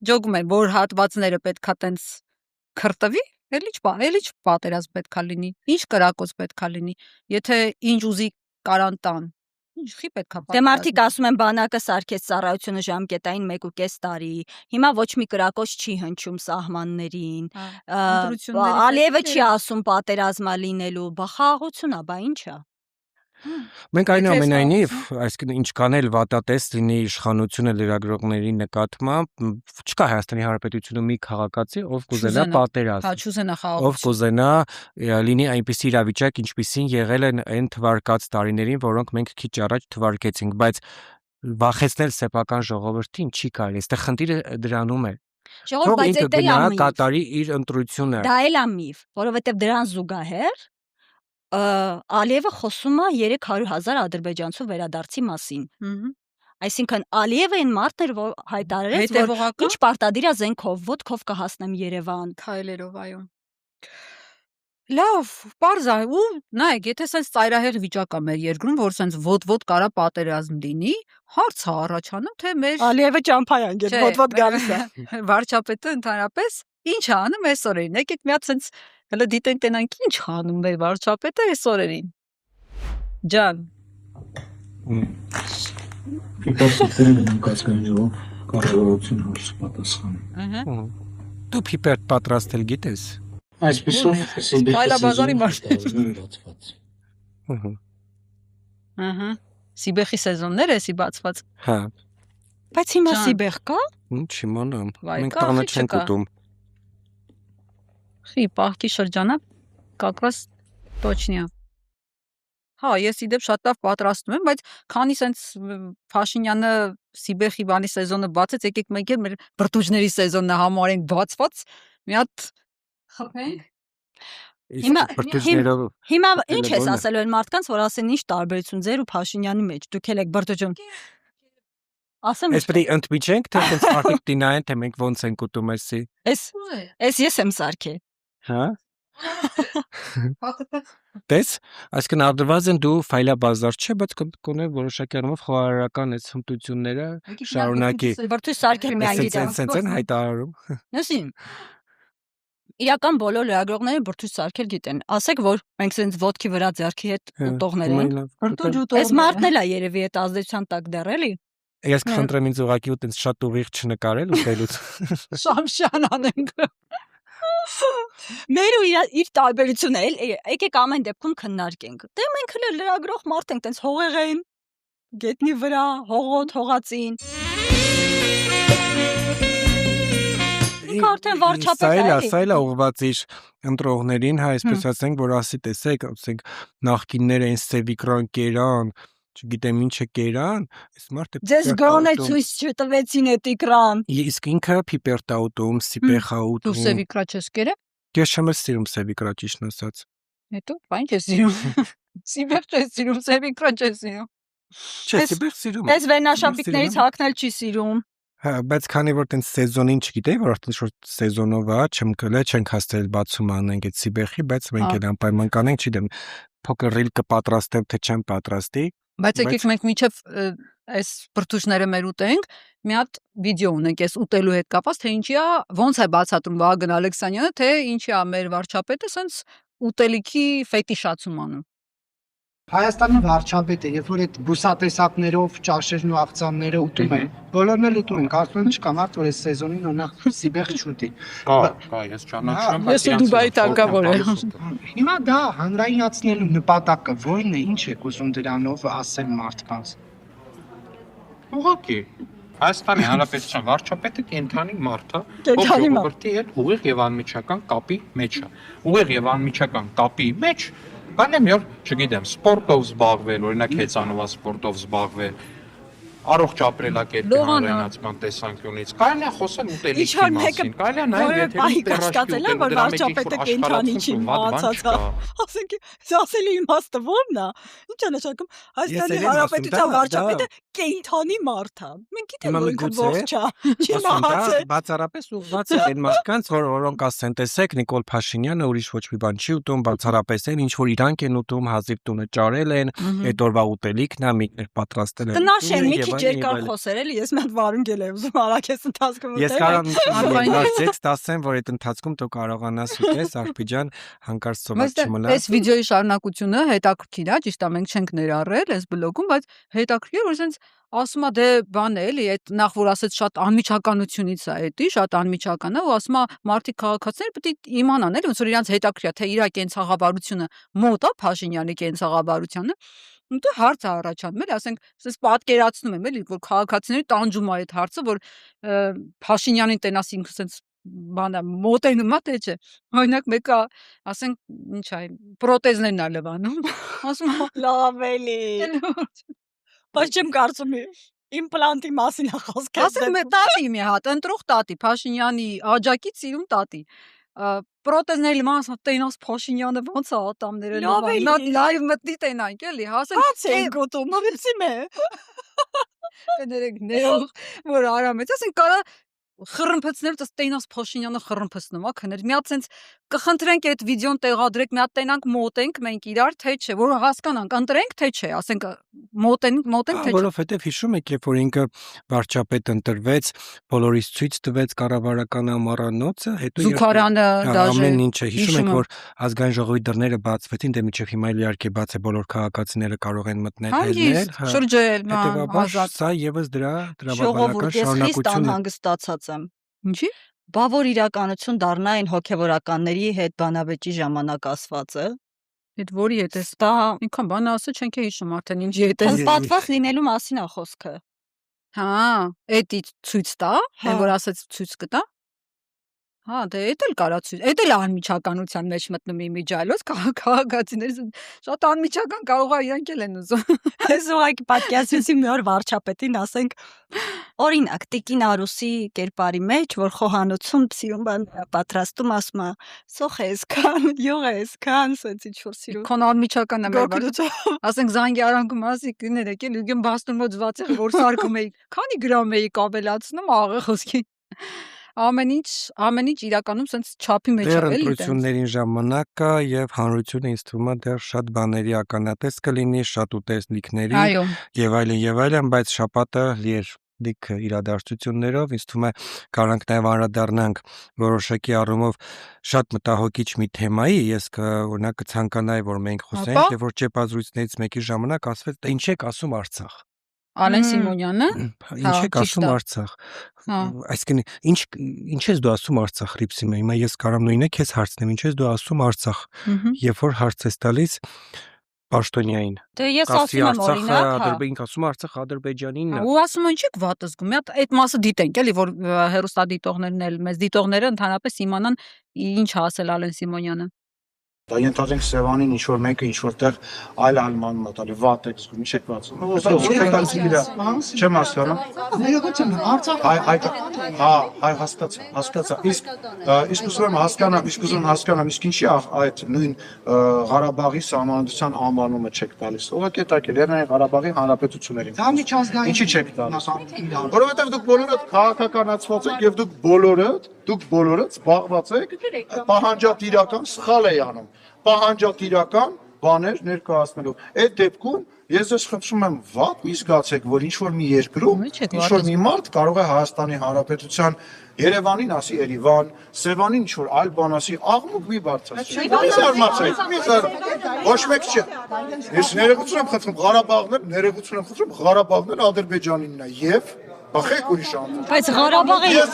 ջոգում են, որ հատվածները պետքա տենց քրտվի, էլի պատերազմ պետքա լինի։ Ինչ կրակոց պետքա լինի։ Եթե ինչ ուզի կարան տան։ Ինչի պետքա Դե մարդիկ ասում են բանակը սարքեց ծառայությունը ժամկետային 1.5 տարի։ Հիմա ոչ մի կրակոց չի հնչում սահմաններին։ Ալիևը չի ասում պատերազմա լինելու, բա խաղաղություն է, բա ինչ է։ Մենք այնուամենայնիվ, այսինքն ինչքան էլ վատատես լինի իշխանությունը լրագրողների նկատմամբ, չկա Հայաստանի Հանրապետությունում մի քաղաքացի, ով կուզենա պատերազմ։ Հա, չուզենա խաղաղություն։ Ով կուզենա լինի այնպիսի իրավիճակ, ինչպիսին եղել են այն թվարկած տարիներին, որոնք մենք քիչ առաջ թվարկեցինք, բայց վախեցնել սեփական ժողովրդին չի կարելի։ Այստեղ խնդիրը դրանում է։ Ժողովուրդ, բայց դա գնա կատարի իր ընտրությունը։ Դա էլ է միֆ, որովհետև դրան զուգահեռ Ալիևը խոսում է 300,000 ադրբեջանցու վերադարձի մասին։ Այսինքն Ալիևը այն մարդն էր, որ հայտարարեց, որ ինչ պարտադիր է զենքով, ոտքով կհասնեմ Երևան, քայլերով, այո։ Լավ, պարզ է, ու նայեք, եթե sense ծայրահեղ վիճակ է մեր երկրում, որ sense ոտ-ոտ կարա պատերազմ լինի, հարց է առաջանում, թե մեր Ալիևը ճամփայան գեր, ոտ-ոտ գալիս է։ Վարչապետը ընդհանրապես ինչ է անում այս օրերին։ Եկեք մի հատ sense հələ դիտենք տենանք ինչ է անում մեր վարչապետը այս օրերին։ Ջան։ Իպասիտերն կասկանջով կառավարություն հարց պատասխանում։ Դու պիպերտ պատրաստել գիտես։ Այսպեսով Ֆայլաբազարի մարշրուտը Ահա։ Սիբեխի սեզոններ էսի բացված։ Հա։ Բայց հիմա Սիբեխ կա։ Ինչ իմանամ։ Վայ, Մենք կա, տանը խիչը չենք կա։ ուտում։ Խի պահքի շրջանը как раз точно։ Հա, ես իդեպ շատ լավ պատրաստում եմ, բայց քանի sense Փաշինյանը Սիբեխի բանի սեզոնը բացեց, եկեք մենք էլ մեր բրտուջների սեզոնը համարենք բացված, մի հատ խփենք։ Հիմա ինչ ես ասել այն մարդկանց, որ ասեն ինչ տարբերություն ձեր ու Փաշինյանի մեջ, դուք եք բրտուջում։ Ասեմ։ Ես պետք է ընդմիջենք, թե sense արդիկ դինային, թե մենք ոնց ենք ուտում էսի։ Էս ես եմ սարքել։ Հա։ Տես, այսինքն արդվազն դու ֆայլաբազար չէ, բայց կոնե որոշակի առումով խոհարարական այս հմտությունները շարունակի։ Բրտուջ սարքել մի այգի։ Սենց են հայտարարում։ Նսին։ Իրական բոլոր լրագրողները բրտուջ սարքել գիտեն։ Ասեք, որ մենք sense ոդքի վրա ձեռքի հետ ուտողներ ենք։ Այս մարդն էլ է երևի այդ ազդեցության տակ դեռ էլի։ Ես կխնդրեմ ինձ ուղղակի ու տենց շատ ուղիղ չնկարել ուտելուց։ Շամշան անենք։ Մեր ու իր տարբերությունը էլ եկեք ամեն դեպքում քննարկենք։ Դե մենք հենց լրագրող մարդ ենք, տենց հողեղեն, գետնի վրա, հողոտ, հողածին։ Ինք արդեն վարչապետ է։ Սա էլ ուղղված իր ընտրողներին, հա, այսպես ասենք, որ ասի տեսեք, ասենք նախկինները այն սևիկրան կերան, չգիտեմ ինչը կերան, այս մարդը Ձեզ գոնե ցույց չտվեցին այդ էկրան։ Իսկ ինքը պիպերտ աուտում, սիպեխ աուտում։ Դու սևիկրա չես կերել։ Ես չեմ սիրում սևիկրա ճիշտ ասած։ Հետո բան չես սիրում։ Սիբեխ չես սիրում, սևիկրա չես սիրում։ Չէ, սիպեխ սիրում։ Այս վերնաշապիկներից հակնել չի սիրում։ Հա, բայց քանի որ տենց սեզոնին չգիտեի, որ արդեն շուտ սեզոնով է, չենք հասցրել բացում անենք այդ սիբեխի, բայց մենք էլ անպայման կանենք, չգիտեմ, փոքր ռիլ կպատրաստեմ, թե չեմ պատրաստի։ Բայց եկեք մենք միջև այս բրտուջները մեր ուտենք, մի հատ վիդեո ունենք այս ուտելու հետ կապված, թե ինչի է, ոնց է բացատրում Վահագն Ալեքսանյանը, թե ինչի է մեր վարչապետը sense ուտելիքի ֆետիշացում անում։ Հայաստանի վարչապետը, երբ որ այդ բուսատեսակներով ճաշերն ու աղցանները ուտում են, բոլորն էլ ուտում են, կարծում եմ չկա մարդ, որ այս սեզոնին օրինակ սիբեխ չուտի։ Կա, ես ճանաչում եմ, Ես ու Դուբայի տակավոր եմ։ Հիմա դա հանրայնացնելու նպատակը ո՞րն է, ինչ եք ուզում դրանով ասել մարդկանց։ ուղղակի Հայաստանի Հանրապետության վարչապետը կենթանի մարդ է, ով Կենդանի մարդ։ ժողովրդի հետ ուղիղ եւ անմիջական կապի մեջ է։ Ուղիղ եւ անմիջական կապի մեջ կանեմ յոր, չգիտեմ, սպորտով զբաղվել, օրինակ հեծանվա սպորտով զբաղվել, առողջ ապրելակերպի հանրայնացման տեսանկյունից, կարելի է խոսել ուտելիքի մասին, կարելի է նաեւ եթե ստացել է, որ վարչապետը կենթանի չի մահացած։ Ասենք, ասելի իմաստը ո՞րն է։ Ինչ է նշանակում Հայաստանի Հանրապետության վարչապետը կենդանի մարդ է։ Մենք գիտենք, Հիմա որ մի ինքը գուցե, ողջ է։ Չի ասում դա մահացել։ բացառապես ուղղված է այն մարդկանց, որոնք ասեն, տեսեք, Նիկոլ Փաշինյանը ուրիշ ոչ մի բան չի ուտում, բացառապես են, ինչ որ իրանք են ուտում, հազիվ տունը ճարել են, այդ օրվա ուտելիքն է, միկներ պատրաստել են։ Տնաշեն մի քիչ երկար խոսեր էլի, ես մի հատ վարունգել եմ ուզում արագես ընթացքում ուտել։ Ես կարող եմ տեքստ ասեմ, որ այդ ընթացքում դու կարողանաս ուտես, Արփիջան, հանկարծ սովորած չմնաս։ Այս վիդեոյի շարունակությունը հետաքրքիր է, ճիշտ է, մենք չենք ներառել այս բլոգում, բայց հետաքրքիր որ sense ասում է դե բան է էլի, այդ նախ որ ասած շատ անմիջականությունից է էդի, շատ անմիջական է ու ասում է մարդիկ քաղաքացիներ պետք է իմանան էլի, ոնց որ իրանց հետաքրքիր է, թե իր կենցաղավարությունը մոտ է Փաշինյանի կենցաղավարությանը։ Ու հարց է առաջանում էլի, ասենք, sense պատկերացնում եմ էլի, որ քաղաքացիների տանջում է այդ հարցը, որ Փաշինյանին տենաս ինքը sense բանը մոտենում է թե չէ։ Օրինակ մեկը ասենք ինչ է, պրոթեզներն է լվանում, ասում է Լավ էլի։ Բայց չեմ կարծում իմպլանտի մասին է խոսքը։ ասենք մի տատի մի հատ, ընտրող տատի, Փաշինյանի աջակից սիրուն տատի։ Պրոթեզների մանս տենաս Փաշինյանը ոնց է ատամները Լավ լվանում։ էլի։ Նա լայվ մտնի տենանք էլի, ասենք Բաց են գոտում, մվիցիմ է։ կներեք ներող, որ արամեց, ասենք կարա խռմփցնել, դες տենաս Փաշինյանը խռմփցնում է, քներ։ Մի հատ sense կխնդրենք այդ վիդեոն տեղադրեք, մի հատ տենանք մոտենք մենք իրար, թե չէ, որ հասկանանք, ընտրենք թե չէ, ասենք մոտենք թե չէ։ Որովհետև հիշում եք, երբ որ ինքը վարչապետ ընտրվեց, բոլորիս ցույց տվեց կառավարական ամառանոցը, հետո Զուգարանը դաժե ամեն ինչը հիշում եք, հիշում եմ։ որ ազգային ժողովի դռները բացվեցին, դե միջև հիմա էլ իհարկե բաց է, բոլոր քաղաքացիները կարող են մտնել Հանգիստ, շրջել, Հետևաբար ազատ։ սա եւս դրա Ժողովուրդ, ես խիստ շարունակությունն է։ անհանգստացած եմ։ Ինչի՞։ Բա որ իրականություն դառնա այն հոգևորականների հետ բանավեճի ժամանակ ասվածը։ Այդ որի հետ է։ Դա Ինքան բանը ասա չենք է հիշում արդեն ինչի հետ է։ հստատված լինելու մասին է խոսքը։ Հա, էդի ցույց տա, այն որ ասած ցույց կտա։ Հա, դե էդ էլ կարա ցույց։ Էդ էլ անմիջականության մեջ մտնում իմիջայլոց քաղաքացիների շատ անմիջական կարող է իրանք էլ են ուզում։ Ես ուղղակի պատկերացրեցի մի օր վարչապետին ասենք օրինակ Տիկին Արուսի կերպարի մեջ որ խոհանոցում սիրուն բան պատրաստում ասում է սոխ էսքան, յուղ էսքան, սենց ինչ որ սիրուն։ Քոն անմիջական է մեր Գոկրուտով։ ասենք զանգի արանգում ասի կներեք էլ ուգեմ բաստումոց վացել որ սարկում էի քանի գրամ էի կավելացնում աղը խոսքի ամեն ինչ իրականում sense չափի մեջ Դեռ է էլի ընտրություններին ժամանակը եւ հանրությունը ինձ թվում է դեռ շատ բաների ականատես կլինի, շատ ուտեսնիկների այո եւ այլն, բայց շաբաթը լի էր լիք իրադարձություններով, ինձ թվում է կարանք նաեւ անդրադառնանք որոշակի առումով շատ մտահոգիչ մի թեմայի, ես օրինակ կցանկանայի, որ մենք խոսենք, եւ որ ճեպազրույցներից մեկի ժամանակ ասվեց, դա ինչ եք ասում Արցախ։ Ալեն Սիմոնյանը Ինչ եք ասում Արցախ։ Այսինքն ինչ ես դու ասում Արցախ Ռիփսիմը։ Հիմա ես կարամ նույնը քեզ հարցնեմ, ինչ ես դու ասում Արցախ։ Երբ որ հարց ես տալիս պաշտոնյային։ Դե ես ասում եմ օրինակ, Ինք ասում Արցախ Ադրբեջանինն է։ ու ասում են չեք վատ զգում։ Մի հատ այդ մասը դիտենք էլի որ հերոստադիտողներն էլ մեզ դիտողները ընդհանրապես իմանան ինչ ասել Ալեն Սիմոնյանը։ Դա ենթադրենք Սևանին ինչ որ մեկը ինչ որտեղ այլ ալման մտալի վատ է զգում, ինչ եք բացում։ Չեմ հասկանում։ Ներողություն, Արցախ Հայ հասկացա։ Իսկ ուզում եմ հասկանամ, իսկ ինչի այդ նույն Ղարաբաղի սահմանադրության անվանումը չեք տալիս։ Ուղղակի տակ է Լեռնային Ղարաբաղի հանրապետություններին։ դա միջազգային Ինչի չեք տալիս։ Որովհետև դուք բոլորդ քաղաքականացված եք եւ դուք բոլորդ զբաղված եք պահանջատիրական սխալ է անում։ Պահանջատիրական բաներ ներկայացնելով։ Այդ դեպքում ես ես խնդրում եմ վատ մի զգացեք, որ ինչ որ մի երկրում ինչ որ մի մարդ կարող է Հայաստանի Հանրապետության Երևանին ասի Երևան, Սևանին ինչ որ այլ բան ասի, աղմուկ մի բարձրացնի։ Մի զարմացեք, ոչ մեկ չէ։ Ես ներողություն եմ խնդրում Ղարաբաղն Ադրբեջանինն է եւ բախեք ուրիշ անդր։ բայց Ղարաբաղը Ես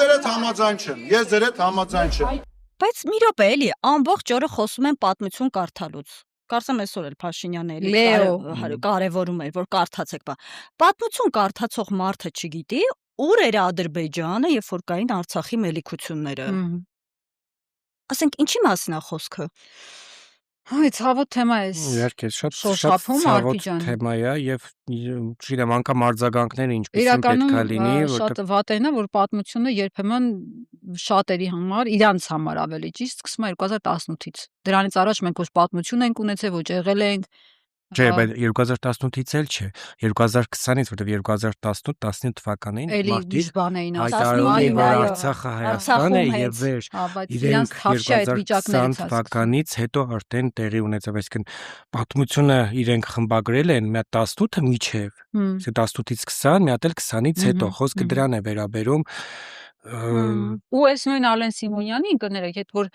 ձեր հետ համաձայն չեմ։ Բայց մի րոպե էլի ամբողջ օրը խոսում են պատմություն կարդալուց։ Կարծեմ այսօր էլ Փաշինյանը էլի կարևորում էր որ կարդացեք բա։ Պատմություն կարդացող մարդը չգիտի ուր էր Ադրբեջանը երբ որ կային Արցախի մելիքությունները։ Ասենք ինչի մասին է խոսքը։ Հայ ցավոտ թեմա է։ Իհարկե շատ Շոշափում ցավոտ Արփիջան։ թեմա է եւ չգիտեմ անգամ արձագանքները ինչպես են պետք է լինի, Իրականում շատ վատ է նա որ պատմությունը երբեմն շատերի համար, իրանց համար ավելի ճիշտ սկսում է 2018-ից։ Դրանից առաջ մենք ոչ պատմություն ենք ունեցել, ոչ եղել ենք, Չէ, բայց 2018-ից էլ չէ, 2020-ից, որտեղ 2018-19 թվականին Էլի մարտի իշ բան էին հայտարարում ասում, էին, որ այո, Արցախը Արցախում Հայաստան է հետ։ եւ վեր բայց իրենք իրանց թավշի այդ վիճակներից 2020 թվականից հետո արդեն տեղի ունեցավ, այսինքն պատմությունը իրենք խմբագրել են մի հատ 18-ը միջև, իսկ 18-ից 20, մի հատ էլ 20-ից հետո, խոսքը դրան է վերաբերում ու այս նույն Ալեն Սիմոնյանին կներեք, այդ որ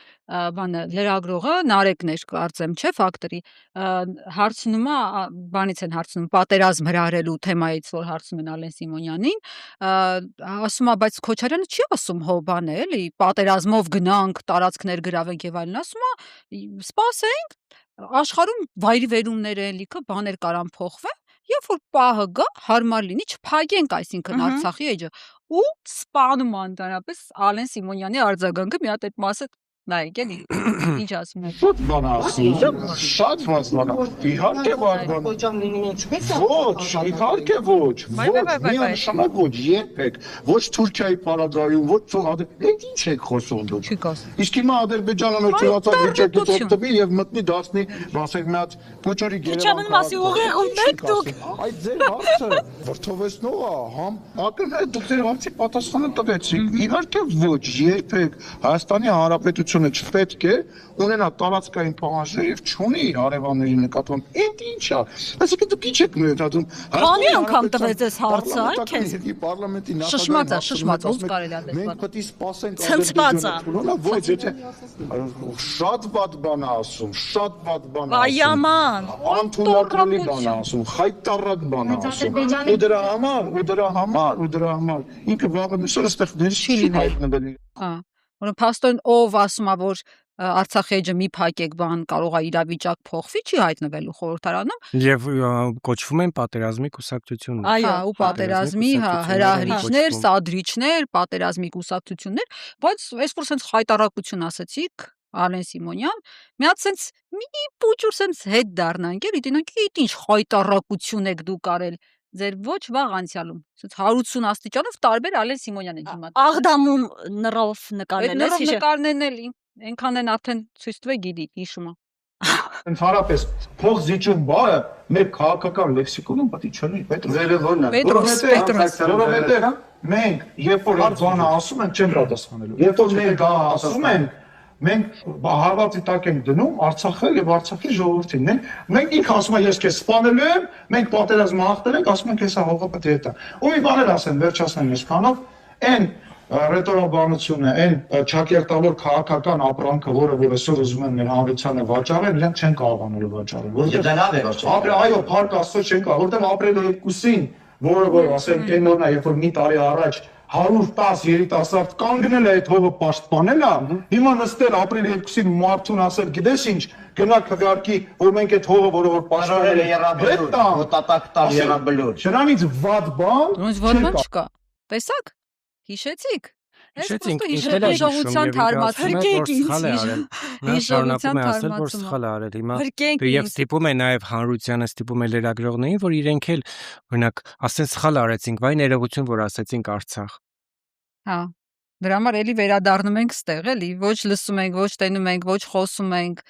բանը լրագրողը Նարեկն էր կարծեմ, չէ, ֆակտորի հարցնում է, բանից են հարցնում, պատերազմ հրահրելու թեմայից, որ հարցնում են Ալեն Սիմոնյանին, ասում է, բայց Քոչարյանը չի ասում հո բան է, էլի, պատերազմով գնանք, տարածքներ գրավենք եւ այլն, ասում է, սպասենք, աշխարհում վայրի վերումներ են լիքը, բաներ կարան փոխվեն, երբ որ պահը գա, հարմար լինի, չփակենք, այսինքն Արցախի էջը, ու սպանում անտանապես Ալեն Սիմոնյանի արձագանքը մի հատ այդ մասը նայեք, էլի, ինչ ասում եք։ Շատ բան ասում, շատ բան։ Իհարկե բան։ Ոչ, իհարկե ոչ։ Միանշանակ ոչ, երբեք։ Ոչ Թուրքիայի պարագայում, ոչ Սողադը։ Ինչ եք խոսում դուք։ Իսկ հիմա Ադրբեջանը մեր ծրացած վիճակից օգտվի եւ մտնի դասնի, ասենք մի հատ Կոչարի Քիչանն մասի ուղեք դուք։ Այդ ձեր հարցը որթովեսնող է, համ ակնհայտ դուք ձեր հարցի պատասխանը տվեցիք։ Իհարկե ոչ, երբեք Հայաստանի Հանրապետությունը չպետք է ունենա տարածքային պահանջներ եւ չունի հարևանների նկատմամբ։ Էդ ի՞նչ է։ Այսինքն դուք ի՞նչ եք մտածում։ Քանի անգամ տվեց այս հարցը, այ քեզ։ Պարլամենտի Շշմած, ով կարելի է մենք պետք է սպասենք Ցնցված է։ Ոչ, եթե շատ վատ բան է ասում, շատ վատ բան է ասում։ Այաման։ Անթույլատրելի բան է ասում, խայտարակ բան է ասում։ Ու դրա համար ինքը վաղը նշել այստեղ չի հայտնվել։ Որը փաստորեն ով ասում է, որ Արցախի էջը մի փակեք բան կարող է իրավիճակ փոխվի, չի հայտնվելու խորհրդարանում եւ կոչվում են պատերազմի կուսակցություններ։ Այո, ու պատերազմի հրահրիչներ, սադրիչներ, պատերազմի կուսակցություններ, բայց այս որ sense խայտարակություն ասացիք Ալեն Սիմոնյան, մի հատ sense մի փուճուր sense հետ դառնանք, էլի դինանք ինչ խայտարակություն եք դուք արել ձեր ոչ վաղ անցյալում, sense 180 աստիճանով տարբեր Ալեն Սիմոնյան է դիմաց։ Աղդամում նռով նկարել Այդ ես, նկարներն էլի, այնքան են արդեն ցույց տվե գիտի, հիշում եմ։ Ընդհանրապես փող զիջում բառը մեր քաղաքական լեքսիկոնում պետք է չլինի, որովհետև մենք երբ որ բանը ասում ենք չեն պատասխանելու։ Երբ որ մենք դա ասում ենք, մենք հարվածի տակ ենք դնում Արցախը եւ Արցախի ժողովրդին։ Մենք ինքը ասում է ես քեզ սպանելու եմ, մենք պատերազմը հաղթել ենք, ասում ենք հեսա հողը պետք է հետա։ Ու մի բան էլ ասեմ, վերջացնեմ ես քանով, այն ռետորաբանությունը, այն ճակերտավոր քաղաքական ապրանքը, որը այսօր ուզում են մեր հանրությանը վաճառել, իրենք չեն կարողանալու վաճառել, որովհետև այո, փառք Աստծո չեն կարող, որովհետև ապրիլի 2-ին, որ ասենք այն նորն է, երբ որ մի տարի առաջ 110 երիտասարդ կանգնել է այդ հողը պաշտպանել է, հիմա նստել ապրիլի 2-ին մարդուն ասել, գիտես ինչ, գնա քվեարկի, որ մենք այդ հողը, որը պաշտպանել ենք, դրանից վատ բան, Ոնց որ բան չկա։ Տեսակ։ Հիշեցիք։ Հիշեցինք, հիշողության թարմացում Նա շարունակում է ասել, որ սխալ է արել հիմա։ Եվ ստիպում է նաև հանրությանը, ստիպում է լրագրողներին, որ իրենք էլ օրինակ ասեն սխալ արեցինք, վայ ներողություն, որ ասեցինք Արցախ։ Հա։ Դրա համար էլի վերադառնում ենք ստեղ, էլի, ոչ լսում ենք, ոչ տենում ենք, ոչ խոսում ենք։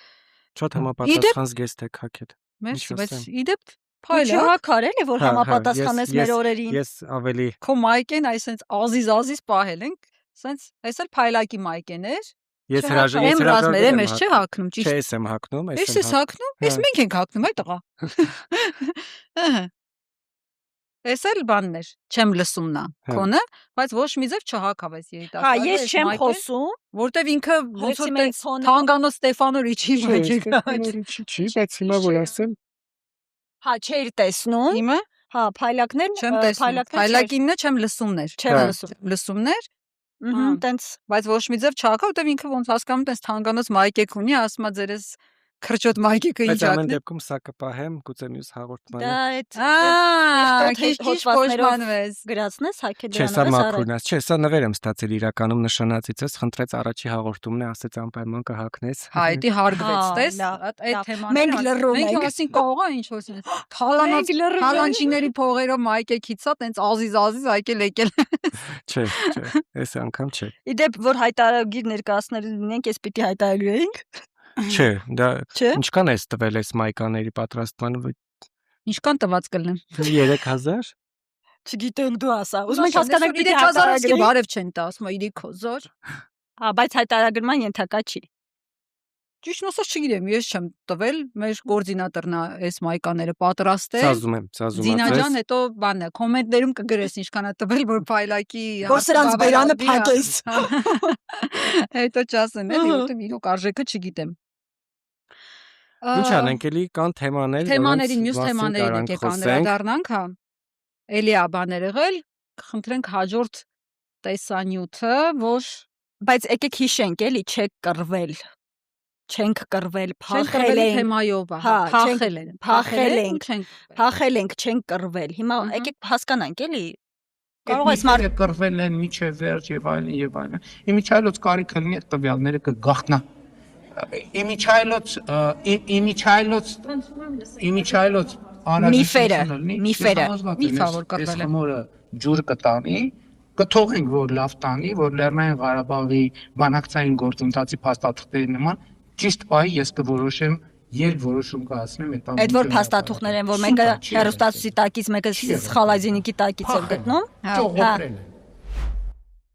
Շատ համապատասխան զգեստ եք հակել։ Մերսի, բայց իդեպ Փայլա կարել է որ համապատասխանես մեր օրերին։ Ես ավելի քո մայկեն այսպես ազիզ պահել ենք, սենց այսել փայլակի մայկեներ։ Ես հրաժարվել եմ, ես չի հակնում, ճիշտ։ Չէ, ես եմ հակնում, ես եմ հակնում, ես մենք ենք հակնում, այ տղա։ Ահա։ Էսել բաններ, չեմ լսում նա, քոնը, բայց ոչ մի ձև չհակավ այս երիտասարդը։ Հա, ես չեմ խոսում, որտեվ ինքը ոնց որ տենց Թանգանո Ստեֆանովիչի չի, բայց հիմա որ ասեմ հա, չէր տեսնում։ Հիմա հա, փայլակներ չեմ տեսնում։ Փայլակինն չեմ լսումներ։ Չեմ լսում։ Լսումներ։ Տենց բայց ոչ մի ձև չհակա, որտեվ ինքը ոնց հասկանում տենց Թանգանոց մայկեք ունի, ասում է ձերես քրճոտ մայկեկը ինչ ակնի։ Բայց ամեն ակնի։ դեպքում սա կպահեմ, գուցե մյուս հաղորդմանը։ դա այդ քիչ փոշմանվես։ գրացնես, հակե Չէ, սա դրանով մաքրուն է։ Չէ, սա նվեր եմ ստացել իրականում նշանածից, խնդրեց առաջի հաղորդումն է, ասեց անպայման կհակնես։ Հա, դա հարգվեց, տես, այդ թեման։ Մենք լռում ենք։ Մենք ասին կարող է ինչ որ թալանչիների փողերով մայկեքիցա, տենց ազիզ այկել եկել։ Չէ, այս անգամ չէ։ Իդեպ որ հայտարարագիր ներկայացնել լինենք, ես պիտի հայտարարենք։ Չէ, դա ինչքան է տվել այս մայկաների պատրաստմանը, Ինչքան տված կլինեն։ 3000 Չգիտեմ դու ասա։ Ուզում եք հասկանալ 3000-ը բարև չեն տա, ասում է 3000։ Հա, բայց հայտարարման ենթակա չի։ Ճիշտ ասած չգիտեմ, ես չեմ տվել, մեր կոորդինատորն է այս մայկաները պատրաստել։ Սազում եմ Զինաջան, հետո բանը, կոմենտներում կգրես ինչքան է տվել, որ փայլակի Որ սրանց բերանը փակես։ Հետո չասեն, էլի, որտեղ իրոք արժեքը չգիտեմ։ Ինչ անենք էլի կան թեմաներ, Թեմաներին, մյուս թեմաներին եկեք անդրադառնանք, հա։ Էլի է բաներ եղել, խնդրենք հաջորդ տեսանյութը, որ Բայց եկեք հիշենք, էլի չեք կռվել։ Չենք կռվել, փախել փախել են ենք, թեմայով, հա, փախել են, փախել ենք, ու չենք փախել ենք, չենք կռվել։ Հիմա եկեք հասկանանք, էլի։ Կարող է մարդը կռվել են միջև վերջ եւ այլն եւ այլն։ Իմիջայլոց կարիքը լինի այդ տվյալները կգախտնա։ Իմիջայլոց միֆերը, միֆավոր կռվել են։ Խմորը ջուր կտանի, կթողենք որ լավ տանի, որ Լեռնային Ղարաբաղի բանակցային գործընթացի փաստաթղթերի նման ճիշտ պահի ես կորոշեմ երբ որոշում կայացնեմ այդ որ փաստաթուղթներ են, որ մեկը հեռուստացույցի տակից, մեկը սխալազինիկի տակից է գտնում։ ճողոպրել են։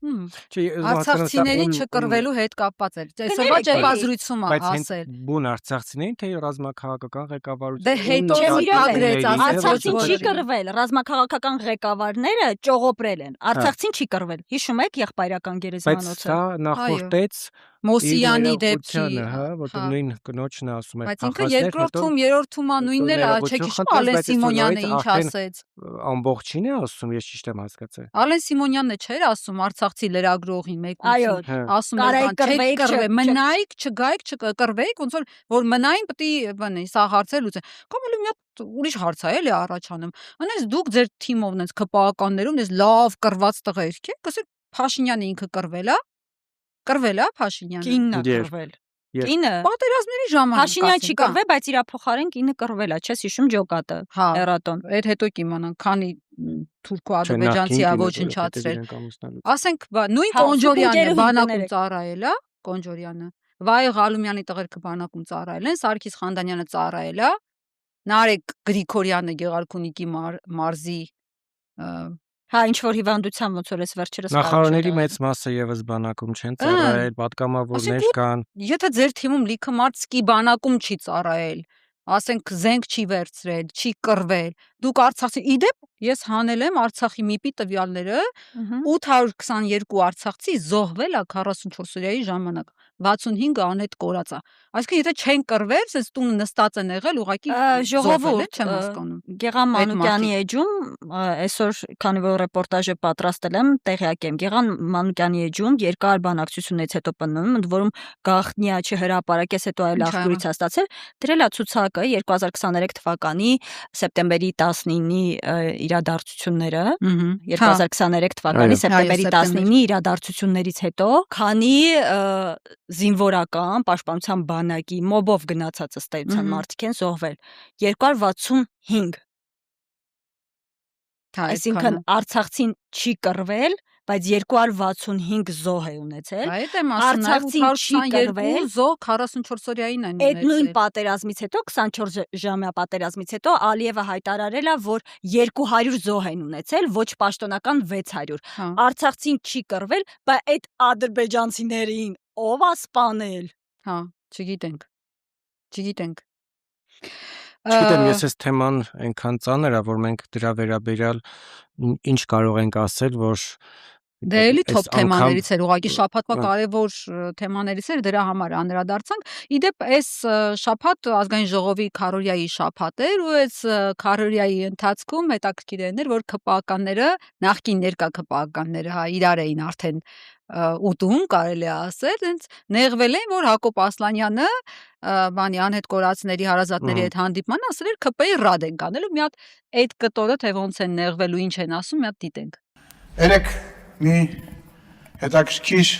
Արցախցիներին չկռվելու հետ կապված էր։ Այսօրվա ճեպազրույցում է բայց ասել։ բուն արցախցիներին թե ռազմաքաղաքական ղեկավարությունը։ Դե հետո ագրեց, Արցախցին չի կռվել, ռազմաքաղաքական ղեկավարները ճողոպրել են։ Արցախցին չի կռվել։ Հիշում եք եղբայրական Բայց գերեզմանոցը։ դա նախորդեց Մոսյանի դեպքի, հա, որտեղ նույն կնոջն ասում էր բայց ինքը երկրորդում, երրորդում է նույնն էլ, չեք հիշում Ալեն Սիմոնյանը ինչ ասեց։ ամբողջին է ասում, ես ճիշտ եմ հասկացել։ Ալեն Սիմոնյանն է չէր ասում Արցախցի լրագրողին Այո, մեկուսին, ասում կարայք էր կռվեիք, մնայիք, չգայիք, չկռվեիք, ոնց որ մնային պետք է բանի, սա հարցեր լուծեն։ Կամ էլի մի հատ ուրիշ հարց է էլի առաջանում։ Անես դուք ձեր թիմովն ես ԿՊԱ-ականներում ես լավ կռված տղերք եք, ասեք Փաշինյանը ինքը կռվել է Փաշինյանը։ Կինն է կռվել։ Կինը Պատերազմների ժամանակ Փաշինյան չի կռվել, բայց իր փոխարեն կինը կռվել է, չես հիշում ջոկատը, հա, Էրատոն։ այդ հետո կիմանանք, քանի թուրքո-ադրբեջանցի է ոչնչացրել։ Ասենք, նույն Հա, Կոնջորյանը սուպերգերուհի բանակում տներեք։ ծառայել է, Կոնջորյանը։ Վայե Ղալումյանի տղերքը բանակում ծառայել են, Սարգիս Խանդանյանը ծառայել է, Նարեկ Գրիգորյանը Գեղարքունիքի մարզի Հա, ինչ որ հիվանդության ոնց որ էս վերջերս Նախարարների մեծ մասը եւս բանակում չեն ծառայել, պատգամավորներ կան։ Եթե ձեր թիմում լիքը մարդ սկի բանակում չի ծառայել, ասենք զենք չի վերցրել, չի կռվել, դուք Արցախցի իդեպ ես հանել եմ Արցախի ՄԻՊ-ի տվյալները 822 արցախցի զոհվել է 44 օրյայի ժամանակ 65-ը անհետ կորած է այսինքն եթե չեն կռվել sense տունը նստած են եղել ուղղակի ժողովուրդ չեմ հասկանում Գեղամ Մանուկյանի էջում այսօր քանի որ ռեպորտաժը պատրաստել եմ տեղյակ եմ Գեղամ Մանուկյանի էջում երկար բանակցությունից հետո պնդում ընդ որում գաղտնիա չհրապարակես հետո այլ աղբյուրից հաստատել դրել է ցուցակը 2023 թվականի սեպտեմբերի 19-ի իրադարձությունները 2023 թվականի սեպտեմբերի 19-ի իրադարձություններից հետո քանի զինվորական պաշտպանության բանակի մոբով գնացած ըստ էության մարդիկ են զոհվել 265 այսինքն Արցախցին չի կռվել բայց 265 զոհ է ունեցել Արցախցին չի կռվել զոհ 44 օրյային են այդ նույն պատերազմից հետո 24 ժամյա պատերազմից հետո Ալիևը հայտարարել է որ 200 զոհ են ունեցել ոչ պաշտոնական 600 Արցախցին չի կռվել բայց այդ ադրբեջանցիներին ով է սպանել հա չգիտենք Չգիտեմ, ես այս թեման այնքան ծանր է, որ մենք դրա վերաբերյալ ինչ կարող ենք ասել, որ Դե էլի top թեմաներից էր, ուղղակի շաբաթվա կարևոր թեմաներից էր, դրա համար անդրադարձանք։ Իդեպ այս շաբաթ ազգային ժողովի քարորիայի շաբաթ էր ու այս քարորիայի ընթացքում հետաքրքիր էր, որ ԿՊԱ-ականները, նախկին ներկա ԿՊԱ-ականները, հա, իրար էին արդեն ուտում, կարելի է ասել, հենց նեղվել են, որ Հակոբ Ասլանյանը բանի անհետ կորածների հարազատների հետ հանդիպման ասել էր ԿՊ-ի ռադ են կանելու, մի հատ այդ կտորը թե ոնց են նեղվելու, ինչ են ասում, մի հատ դիտենք։ Երեք մի հետաքրքիր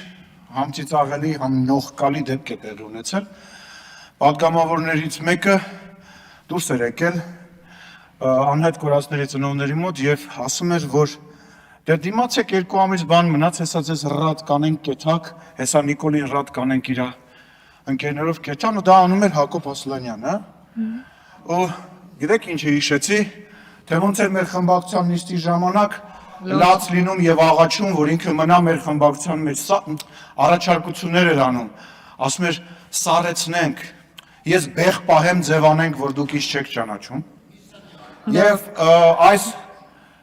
համծիծաղելի նողկալի դեպք է տեղի ունեցել։ Պատգամավորներից մեկը դուրս էր եկել անհետ կորածների ծնողների մոտ եւ ասում էր, որ դե դիմացեք 2 ամիս բան մնաց, հեսա ձեզ ռադ կանենք կեթակ, հեսա Նիկոլին ռադ կանենք իր ընկերներով կեթան ու դա անում էր Հակոբ Ասլանյանը։ Ու Գիտեք ինչ հիշեցի, թե ոնց էր մեր խմբակցության նիստի ժամանակ լաց լինում եւ աղաչում, որ ինքը մնա մեր խմբակցության մեջ, սա առաջարկություններ էր անում, ասում էր սառեցնենք, ես բեղ պահեմ ձևանենք, որ դուք ինչ չեք ճանաչում։ Եվ այս